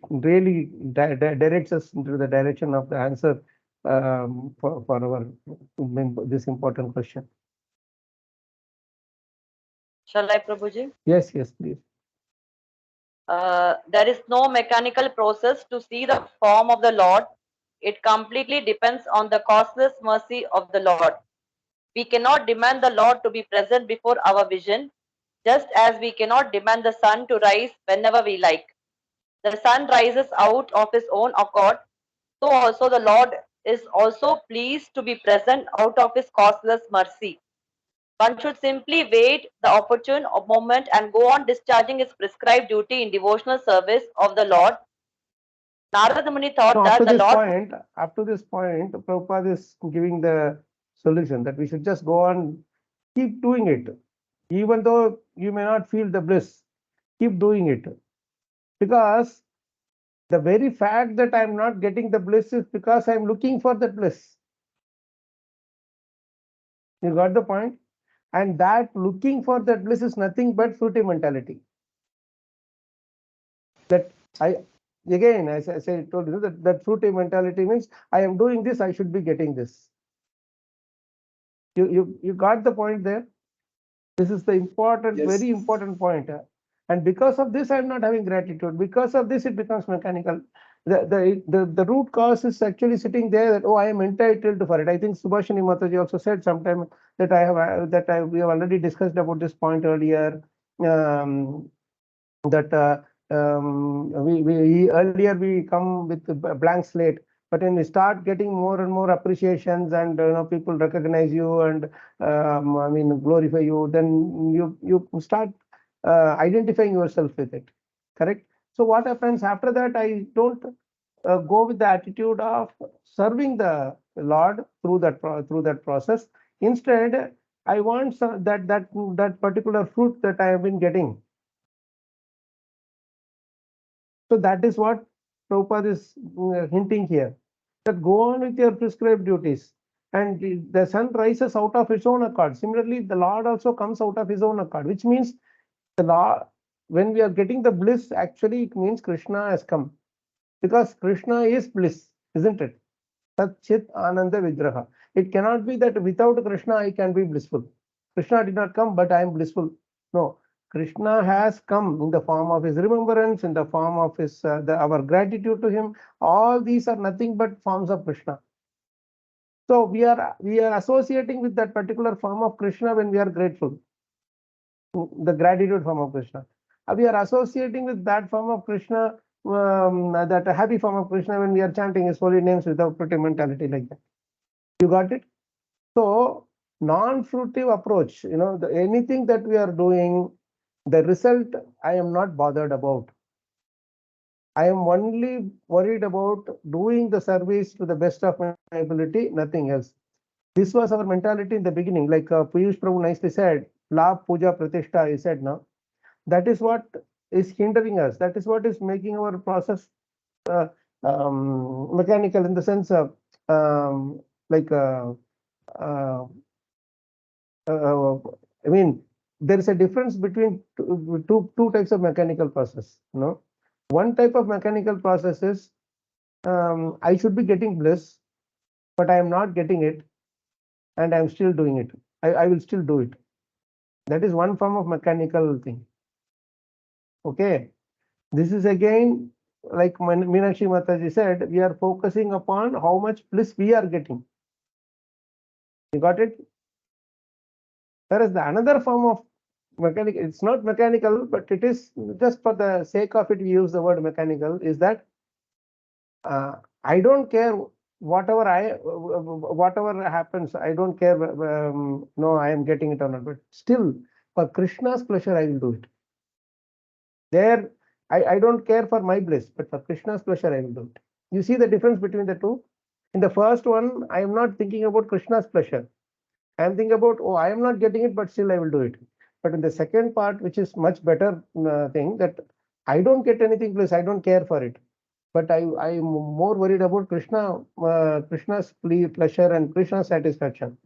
really directs us into the direction of the answer for our this important question. Shall I, Prabhuji? Yes, please. There is no mechanical process to see the form of the Lord. It completely depends on the causeless mercy of the Lord. We cannot demand the Lord to be present before our vision, just as we cannot demand the sun to rise whenever we like. The sun rises out of his own accord, so also the Lord is also pleased to be present out of his causeless mercy. One should simply wait the opportune moment and go on discharging his prescribed duty in devotional service of the Lord. Narada Muni thought that the Lord... Up to this point, Prabhupada is giving the solution that we should just go on, keep doing it. Even though you may not feel the bliss, keep doing it. Because the very fact that I'm not getting the bliss is because I'm looking for the bliss. You got the point? And that looking for that bliss is nothing but fruity mentality. That again, as I told you, that fruity mentality means I am doing this, I should be getting this. You got the point there? This is the important, very important point. And because of this, I'm not having gratitude. Because of this, it becomes mechanical. The root cause is actually sitting there that, oh, I am entitled for it. I think Subhashini Mataji also said sometime that we have already discussed about this point earlier. Earlier we come with a blank slate, but when we start getting more and more appreciations and people recognize you and glorify you, then you start identifying yourself with it. Correct? So what happens after that? I don't go with the attitude of serving the Lord through that process. Instead, I want that particular fruit that I have been getting. So that is what Prabhupada is hinting here, that go on with your prescribed duties and the sun rises out of its own accord. Similarly, the Lord also comes out of his own accord, which means the Lord, when we are getting the bliss, actually it means Krishna has come. because Krishna is bliss, isn't it? Sat Chit Ananda Vigraha. It cannot be that without Krishna I can be blissful. Krishna did not come, but I am blissful. No, Krishna has come in the form of his remembrance, in the form of his our gratitude to him. All these are nothing but forms of Krishna. So we are associating with that particular form of Krishna when we are grateful. The gratitude form of Krishna. We are associating with that form of Krishna, that happy form of Krishna when we are chanting his holy names without fruitive mentality like that. You got it? So non-fruitive approach, anything that we are doing, the result I am not bothered about. I am only worried about doing the service to the best of my ability, nothing else. This was our mentality in the beginning, like Piyush Prabhu nicely said, La Puja Pratishtha, he said now. That is what is hindering us. That is what is making our process mechanical in the sense of I mean, there is a difference between two types of mechanical process. One type of mechanical process is I should be getting bliss, but I am not getting it, and I am still doing it. I will still do it. That is one form of mechanical thing. Okay, this is again like Meenakshi Mataji said, we are focusing upon how much bliss we are getting. You got it? Whereas the another form of mechanical, it's not mechanical, but it is just for the sake of it, we use the word mechanical, is that I don't care whatever happens, I don't care, no, I am getting it or not, but still for Krishna's pleasure, I will do it. There, I don't care for my bliss, but for Krishna's pleasure, I will do it. You see the difference between the two? In the first one, I am not thinking about Krishna's pleasure. I am thinking about, oh, I am not getting it, but still I will do it. But in the second part, which is much better thing, that I don't get anything bliss, I don't care for it. But I am more worried about Krishna's pleasure and Krishna's satisfaction.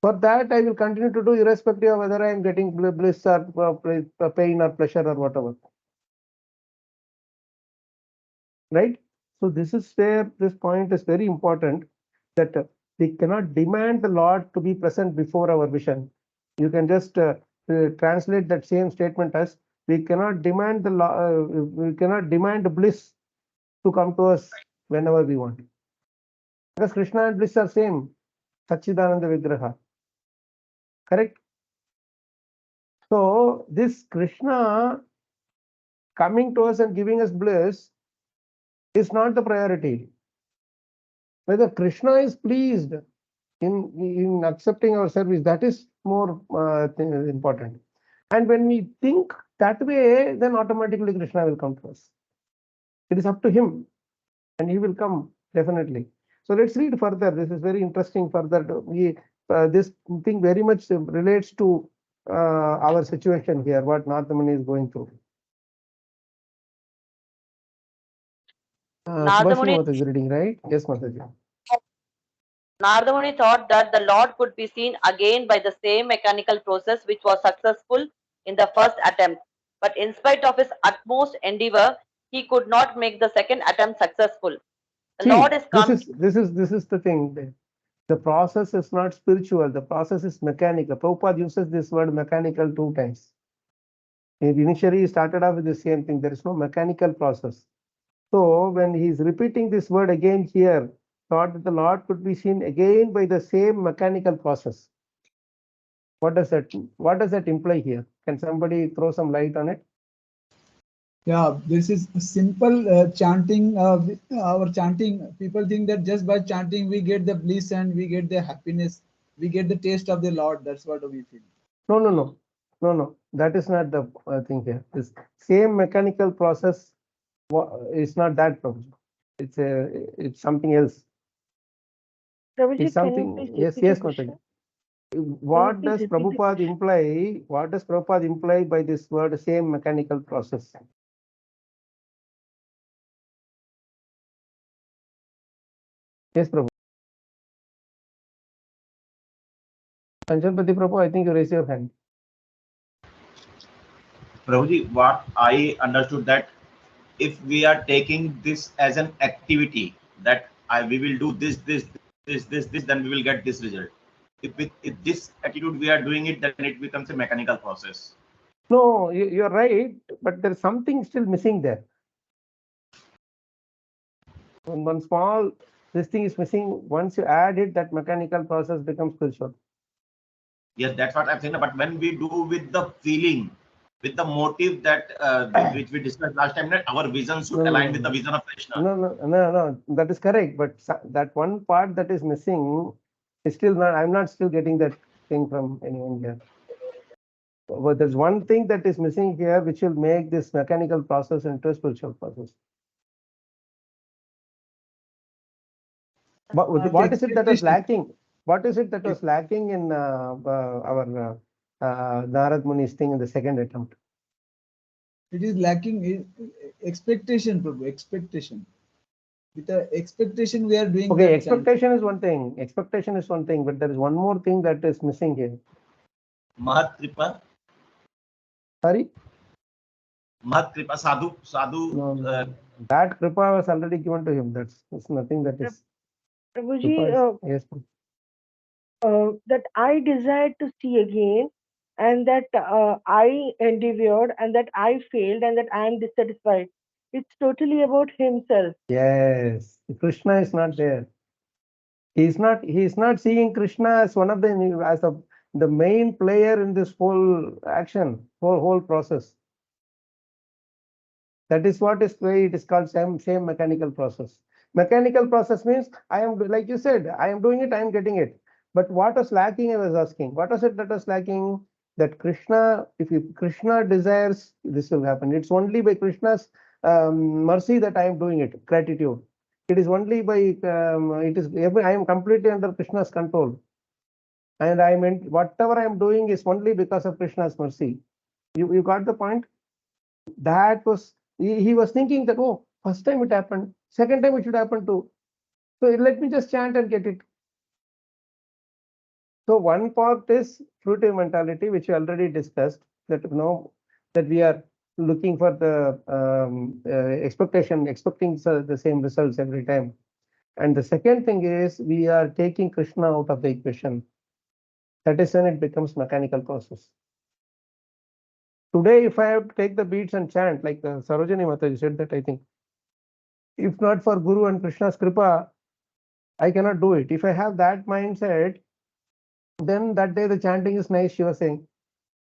For that, I will continue to do irrespective of whether I am getting bliss or pain or pleasure or whatever. Right? So this is where this point is very important, that we cannot demand the Lord to be present before our vision. You can just translate that same statement as we cannot demand the bliss to come to us whenever we want. Because Krishna and bliss are same, Satchidananda Vigraha. Correct? So this Krishna coming to us and giving us bliss is not the priority. Whether Krishna is pleased in accepting our service, that is more important. And when we think that way, then automatically Krishna will come to us. It is up to him, and he will come definitely. So let's read further. This is very interesting. Further, this thing very much relates to our situation here, what Narada Muni is going through. Narada Muni is reading, right? Yes, Mataji. Narada Muni thought that the Lord could be seen again by the same mechanical process which was successful in the first attempt. But in spite of his utmost endeavor, he could not make the second attempt successful. The Lord is come. This is the thing. The process is not spiritual. The process is mechanical. Prabhupada uses this word mechanical 2 times. Initially, he started off with the same thing. There is no mechanical process. So when he is repeating this word again here, thought that the Lord could be seen again by the same mechanical process. What does that imply here? Can somebody throw some light on it? Yeah, this is simple chanting. Our chanting, people think that just by chanting we get the bliss and we get the happiness, we get the taste of the Lord. That's what we feel. No. That is not the thing here. This same mechanical process is not that problem. It's something else. Prabhuji, It's something. Yes, Mataji. What does Prabhupada imply? What does Prabhupada imply by this word same mechanical process? Yes, Prabhu. Kanchanpati Prabhu, I think you raise your hand. Prabhuji, what I understood that if we are taking this as an activity that we will do this, then we will get this result. If this attitude we are doing it, then it becomes a mechanical process. No, you're right, but there's something still missing there. One small, this thing is missing. Once you add it, that mechanical process becomes spiritual. Yes, that's what I'm saying. But when we do with the feeling, with the motive that which we discussed last time, that our vision should align with the vision of Krishna. No, that is correct. But that one part that is missing is still not. I'm not still getting that thing from anyone here. But there's one thing that is missing here, which will make this mechanical process into a spiritual process. But what is it that was lacking? What is it that was lacking in our Narad Muni's thing in the second attempt? It is lacking expectation, Prabhu, expectation. With the expectation we are doing. Okay, expectation is one thing. Expectation is one thing, but there is one more thing that is missing here. Mahat Kripa. Sorry? Mahat Kripa, sadhu. No. That Kripa was already given to him. That's nothing that is. Prabhuji, yes. That I desired to see again, and that I endeavored, and that I failed, and that I am dissatisfied. It's totally about himself. Yes, Krishna is not there. He is not seeing Krishna as one of the main player in this whole action, whole process. That is what is why it is called same mechanical process. Mechanical process means I am, like you said, I am doing it, I am getting it. But what was lacking, I was asking, what was it that was lacking? That Krishna, if Krishna desires, this will happen. It's only by Krishna's mercy that I am doing it, gratitude. It is only by, I am completely under Krishna's control. And whatever I am doing is only because of Krishna's mercy. You got the point? That was, he was thinking that, oh, first time it happened, second time it should happen too. So let me just chant and get it. So one part is fruitive mentality, which we already discussed, that that we are looking for the expecting the same results every time. And the second thing is we are taking Krishna out of the equation. That is when it becomes mechanical process. Today, if I have to take the beats and chant, like Sarojini Mataji said that, I think, if not for Guru and Krishna's Kripa, I cannot do it. If I have that mindset, then that day the chanting is nice, she was saying.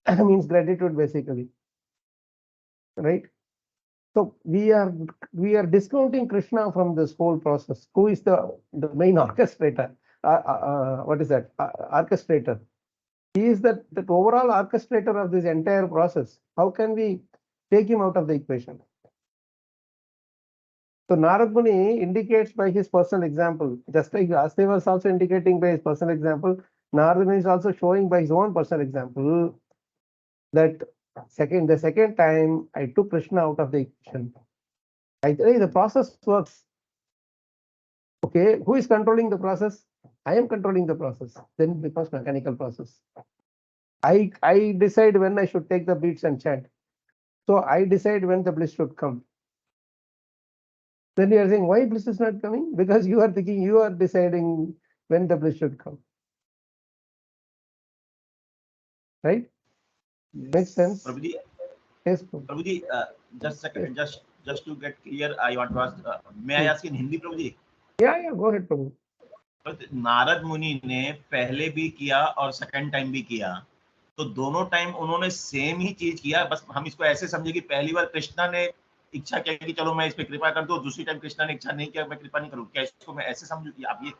Means gratitude, basically. Right? So we are discounting Krishna from this whole process. Who is the main orchestrator? What is that? Orchestrator. He is the overall orchestrator of this entire process. How can we take him out of the equation? So Narad Muni indicates by his personal example, just like Asdeva was also indicating by his personal example, Narad Muni is also showing by his own personal example that the second time I took Krishna out of the equation. I tell you, the process works. Okay, who is controlling the process? I am controlling the process. Then it becomes mechanical process. I decide when I should take the beats and chant. So I decide when the bliss should come. Then you are saying, why bliss is not coming? Because you are thinking, you are deciding when the bliss should come. Right? Yes. Makes sense? Prabhuji, Yes, Prabhuji, just a second, just to get clear, I want to ask, may I ask in Hindi, Prabhuji? Yeah, go ahead, Prabhu. Narad मुनि ने पहले भी किया और second time भी किया, तो दोनों टाइम उन्होंने सेम ही चीज किया, बस हम इसको ऐसे समझे कि पहली बार कृष्णा ने इच्छा किया कि चलो मैं इस पे कृपा कर दूं, दूसरी टाइम कृष्णा ने इच्छा नहीं किया मैं कृपा नहीं करूं, क्या इसको मैं ऐसे समझूं कि आप ये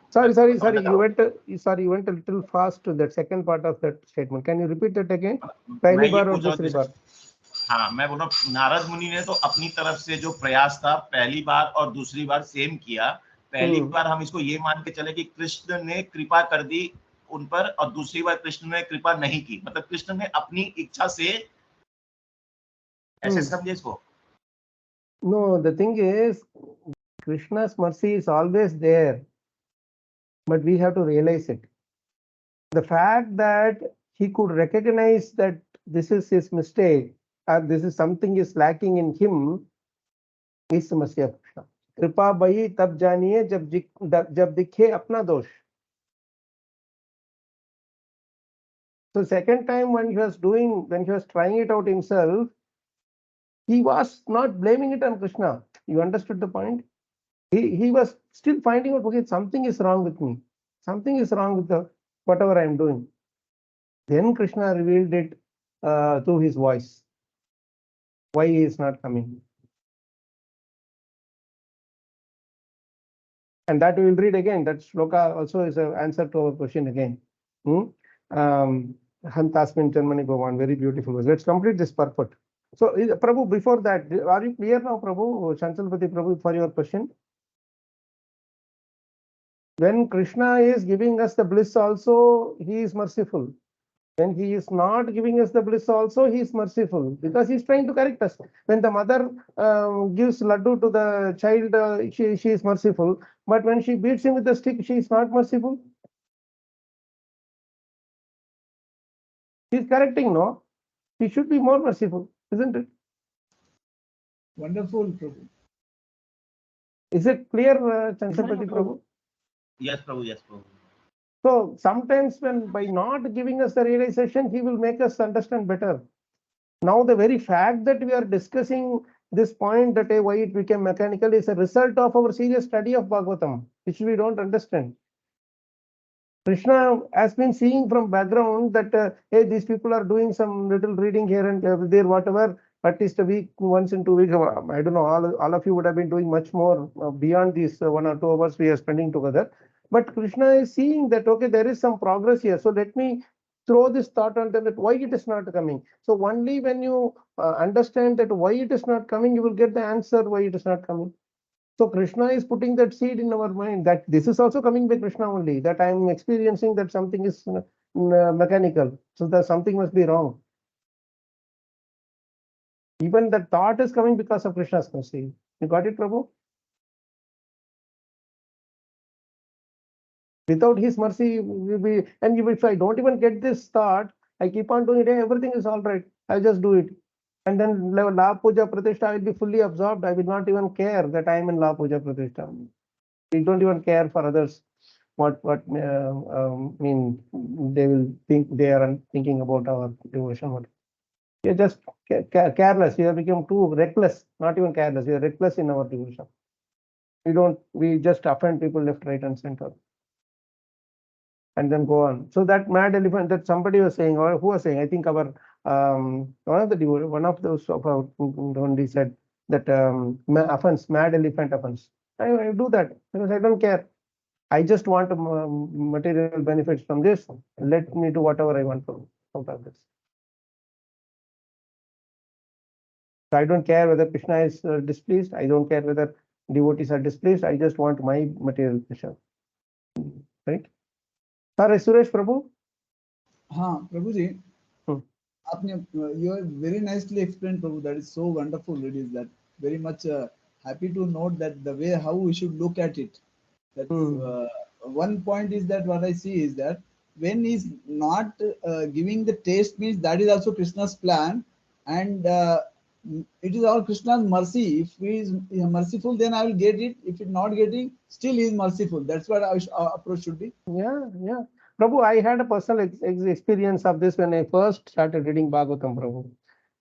sorry, you went a little fast to that second part of that statement. Can you repeat that again? पहली बार और दूसरी बार. हाँ, मैं बोल रहा हूँ नारद मुनि ने तो अपनी तरफ से जो प्रयास था पहली बार और दूसरी बार सेम किया. पहली बार हम इसको ये मान के चले कि कृष्ण ने कृपा कर दी उन पर, और दूसरी बार कृष्ण ने कृपा नहीं की, मतलब कृष्ण ने अपनी इच्छा से, ऐसे समझे इसको? No, the thing is, Krishna's mercy is always there, but we have to realize it. The fact that he could recognize that this is his mistake, or this is something is lacking in him, इस समस्या कृष्णा कृपा बही तब जानिए जब दिखे अपना दोष. So second time when he was trying it out himself, he was not blaming it on Krishna. You understood the point? He was still finding out, okay, something is wrong with me. Something is wrong with whatever I am doing. Then Krishna revealed it through his voice. Why he is not coming. And that we will read again. That shloka also is an answer to our question again. Hantasmin Janmani Bhavan, very beautiful. Let's complete this purport. So, Prabhu, before that, are you clear now, Prabhu, Chanchalpati Prabhu, for your question? When Krishna is giving us the bliss also, he is merciful. When he is not giving us the bliss also, he is merciful because he is trying to correct us. When the mother gives laddu to the child, she is merciful. But when she beats him with the stick, she is not merciful. She is correcting, no? She should be more merciful, isn't it? Wonderful, Prabhu. Is it clear, Chanchalpati Prabhu? Yes, Prabhu. Yes, Prabhu. So sometimes when by not giving us the realization, he will make us understand better. Now the very fact that we are discussing this point that why it became mechanical is a result of our serious study of Bhagavatam, which we don't understand. Krishna has been seeing from background that hey, these people are doing some little reading here and there, whatever, at least a week, once in 2 weeks. I don't know, all of you would have been doing much more beyond these 1 or 2 hours we are spending together. But Krishna is seeing that, okay, there is some progress here. So let me throw this thought on them that why it is not coming. So only when you understand that why it is not coming, you will get the answer why it is not coming. So Krishna is putting that seed in our mind that this is also coming by Krishna only, that I am experiencing that something is mechanical. So that something must be wrong. Even the thought is coming because of Krishna's mercy. You got it, Prabhu? Without his mercy, and if I don't even get this thought, I keep on doing it, everything is all right. I'll just do it. And then La Puja Pratishtha, I will be fully absorbed. I will not even care that I am in La Puja Pratishtha. We don't even care for others. What mean they will think they are thinking about our devotion. We are just careless. We have become too reckless, not even careless. We are reckless in our devotion. We just offend people left, right, and center. And then go on. So that mad elephant that somebody was saying, or who was saying, I think our one of those of our only said that mad elephant offense. I do that because I don't care. I just want material benefits from this. Let me do whatever I want from out of this. So I don't care whether Krishna is displeased. I don't care whether devotees are displeased. I just want my material pleasure. Right? Sir, Suresh Prabhu? हाँ प्रभु जी आपने you have very nicely explained Prabhu. That is so wonderful. It is that very much happy to note that the way how we should look at it. That one point is that what I see is that when he's not giving the taste means that is also Krishna's plan, and it is all Krishna's mercy. If he is merciful, then I will get it. If it's not getting, still he is merciful. That's what our approach should be. Yeah. Prabhu, I had a personal experience of this when I first started reading Bhagavatam, Prabhu.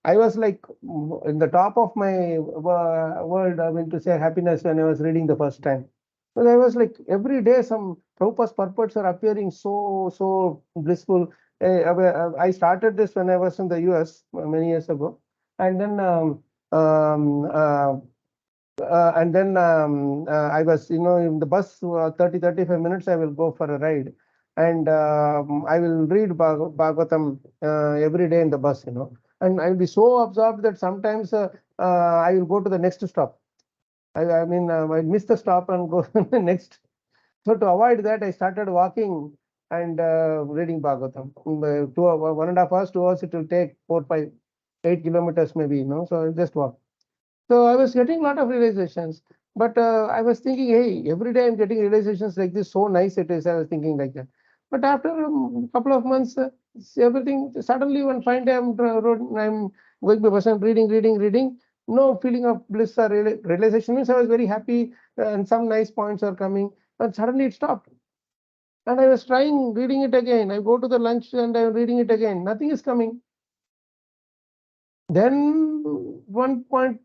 I was like in the top of my world, I mean to say happiness when I was reading the first time. But I was like every day some Prabhupada's purports are appearing so blissful. I started this when I was in the US many years ago. And then I was, in the bus 30-35 minutes, I will go for a ride. And I will read Bhagavatam every day in the bus, And I will be so absorbed that sometimes I will go to the next stop. I miss the stop and go to the next. So to avoid that, I started walking and reading Bhagavatam. 1.5 hours, 2 hours, it will take 4, 5, 8 kilometers maybe, So I'll just walk. So I was getting a lot of realizations, but I was thinking, hey, every day I'm getting realizations like this, so nice it is. I was thinking like that. But after a couple of months, everything suddenly one fine day I'm going by person reading. no feeling of bliss or realization. Means I was very happy and some nice points are coming, but suddenly it stopped. And I was trying reading it again. I go to the lunch and I'm reading it again. Nothing is coming. Then one point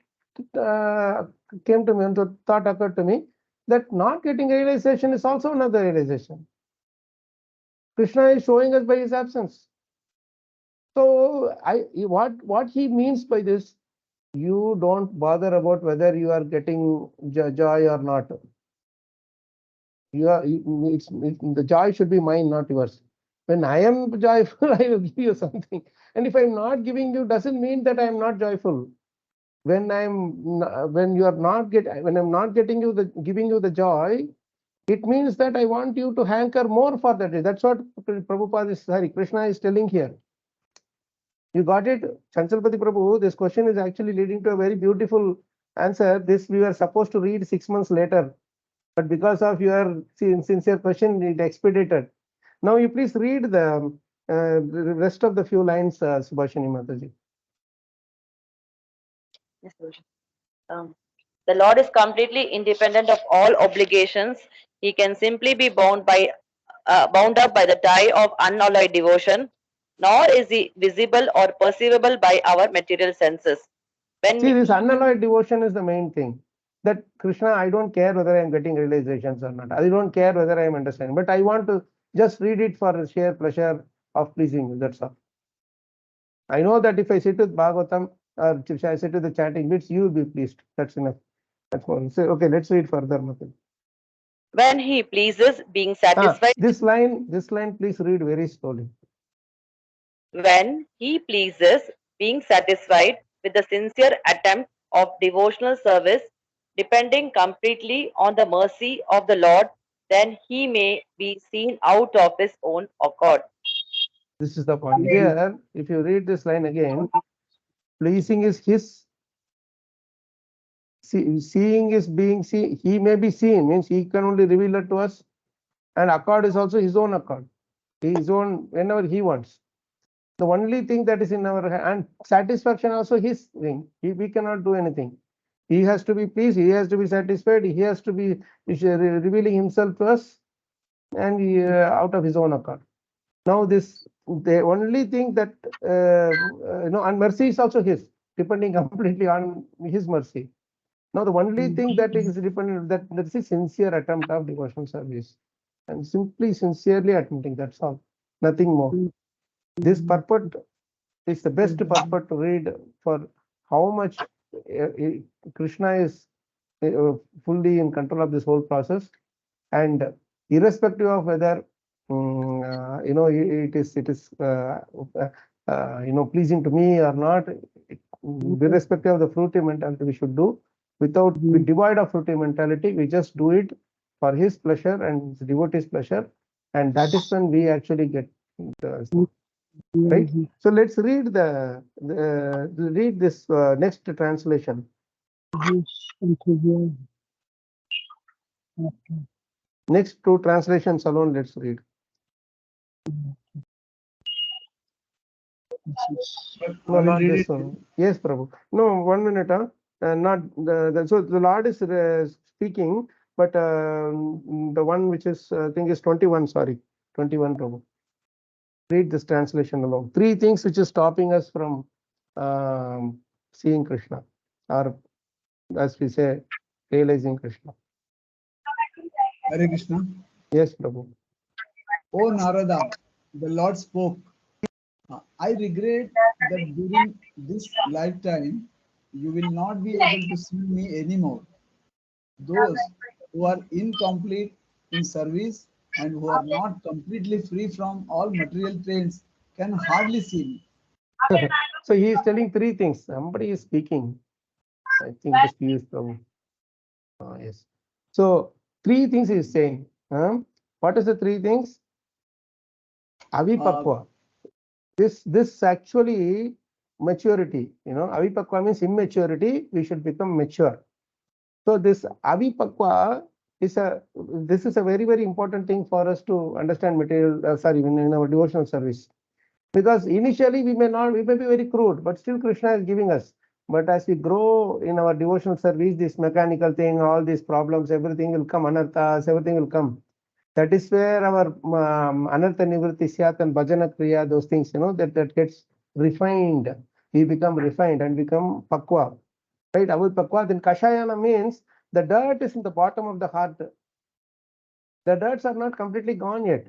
came to me, and the thought occurred to me that not getting realization is also another realization. Krishna is showing us by his absence. So what he means by this, you don't bother about whether you are getting joy or not. The joy should be mine, not yours. When I am joyful, I will give you something. And if I'm not giving you, doesn't mean that I'm not joyful. When I'm not giving you the joy, it means that I want you to hanker more for that. That's what Krishna is telling here. You got it, Chanchalpati Prabhu? This question is actually leading to a very beautiful answer. This we were supposed to read 6 months later, but because of your sincere question, it expedited. Now you please read the rest of the few lines, Subhashini Mataji. Yes, the Lord is completely independent of all obligations. He can simply be bound up by the tie of unalloyed devotion, nor is he visible or perceivable by our material senses. This unalloyed devotion is the main thing. That Krishna, I don't care whether I am getting realizations or not. I don't care whether I am understanding, but I want to just read it for sheer pleasure of pleasing you. That's all. I know that if I sit with Bhagavatam or if I sit with the chanting bits, you will be pleased. That's enough. That's all. So, okay, let's read further. When he pleases, being satisfied. This line, please read very slowly. When he pleases, being satisfied with the sincere attempt of devotional service, depending completely on the mercy of the Lord, then he may be seen out of his own accord. This is the point. Here, if you read this line again, pleasing is his, seeing is being seen. He may be seen, means he can only reveal it to us, and accord is also his own accord, his own whenever he wants. The only thing that is in our hand, and satisfaction also his thing. We cannot do anything. He has to be pleased, he has to be satisfied, he has to be revealing himself to us, and out of his own accord. Now the only thing that and mercy is also his, depending completely on his mercy. Now the only thing that is dependent, that's a sincere attempt of devotional service, and simply sincerely attempting. That's all, nothing more. This purport is the best purport to read for how much Krishna is fully in control of this whole process, and irrespective of whether it is pleasing to me or not, irrespective of the fruitive mentality we should do, without devoid of fruitive mentality, we just do it for his pleasure and devotee's pleasure, and that is when we actually get right. So let's read read this next translation. Next two translations alone, let's read. No, not this one. Yes, Prabhu. No, 1 minute. Not so the Lord is speaking, but the one which is I think is 21. Sorry, 21, Prabhu. Read this translation alone. 3 things which is stopping us from seeing Krishna, or as we say, realizing Krishna. Hare Krishna. Yes, Prabhu. Oh Narada, the Lord spoke. I regret that during this lifetime, you will not be able to see me anymore. Those who are incomplete in service and who are not completely free from all material trains can hardly see me. So he is telling 3 things. Somebody is speaking. I think this is Prabhu. Yes. So 3 things he is saying. What is the 3 things? Avipakva. This actually maturity. Avipakva means immaturity. We should become mature. So this avipakva is this is a very, very important thing for us to understand material. In our devotional service, because initially we may be very crude, but still Krishna is giving us. But as we grow in our devotional service, this mechanical thing, all these problems, everything will come, anarthas, everything will come. That is where our anartha nivritti syat and bhajana kriya, those things, that gets refined. We become refined and become pakwa. Right? Pakwa, then kashayana means the dirt is in the bottom of the heart. The dirts are not completely gone yet.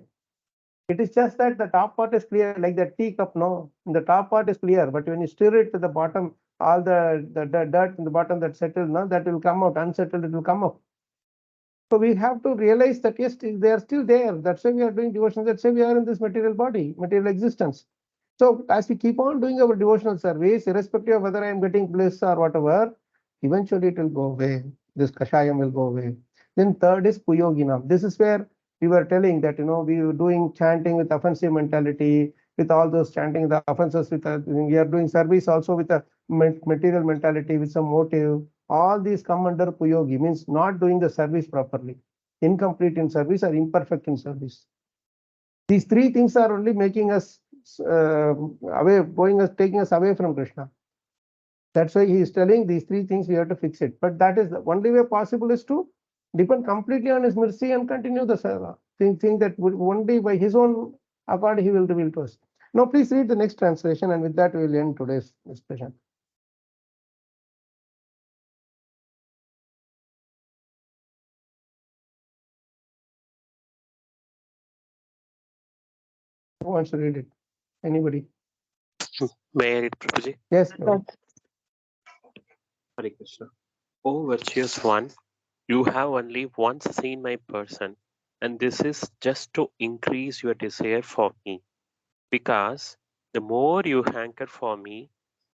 It is just that the top part is clear, like the tea cup, no? The top part is clear, but when you stir it to the bottom, all the dirt in the bottom that settled, no, that will come out. Unsettled, it will come up. So we have to realize that yes, they are still there. That's why we are doing devotion. That's why we are in this material body, material existence. So as we keep on doing our devotional service, irrespective of whether I am getting bliss or whatever, eventually it will go away. This kashayam will go away. Then third is puyoginam. This is where we were telling that, we were doing chanting with offensive mentality, with all those chanting the offenses, we are doing service also with a material mentality, with some motive. All these come under puyogi, means not doing the service properly, incomplete in service or imperfect in service. These three things are only making us taking us away from Krishna. That's why he is telling these three things we have to fix it. But that is the only way possible is to depend completely on his mercy and continue the seva. Think that only by his own accord he will reveal to us. Now please read the next translation, and with that we will end today's discussion. Who wants to read it? Anybody? May I read, Prabhuji? Yes. Hare Krishna. O virtuous one, you have only once seen my person, and this is just to increase your desire for me. Because the more you hanker for me,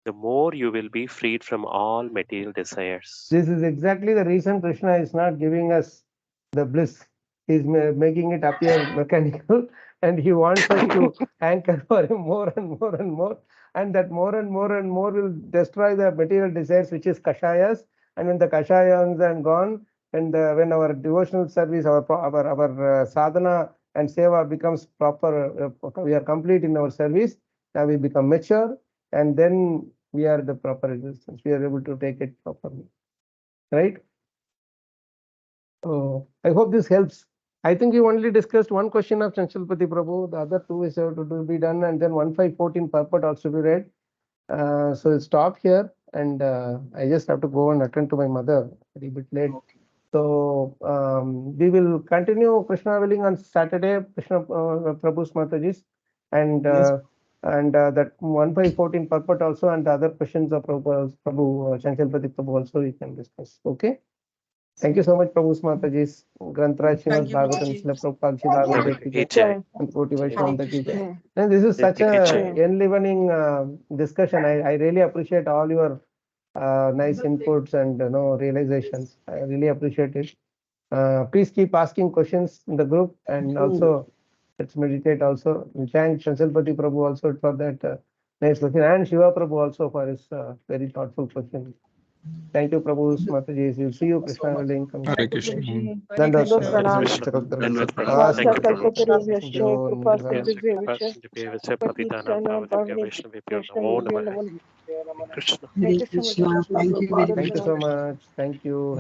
the more you will be freed from all material desires. This is exactly the reason Krishna is not giving us the bliss. He's making it appear mechanical, and he wants us to hanker for him more and more and more, and that more and more and more will destroy the material desires, which is kashayas. And when the kashayas are gone, and when our devotional service, our sadhana and seva becomes proper, we are complete in our service. Now we become mature, and then we are the proper existence. We are able to take it properly. Right? So I hope this helps. I think we only discussed one question of Chanchalpati Prabhu. The other two is to be done, and then 1514 purport also be read. So we'll stop here, and I just have to go and attend to my mother. A little bit late. So we will continue Krishna willing on Saturday, Krishna Prabhu's Mataji's, and that 1514 purport also, and the other questions of Prabhu Chanchalpati Prabhu also we can discuss. Okay. Thank you so much, Prabhu Mataji's, Grantraj Srimad Bhagavatam, Srila Prabhupada and Koti Vaishnava. And this is such a enlivening discussion. I really appreciate all your nice inputs and realizations. I really appreciate it. Please keep asking questions in the group, and also let's meditate also. We thank Chanchalpati Prabhu also for that nice question, and Shiva Prabhu also for his very thoughtful question. Thank you, Prabhu Mataji. We'll see you, Krishna willing. Hare Krishna. Thank you so much. Thank you.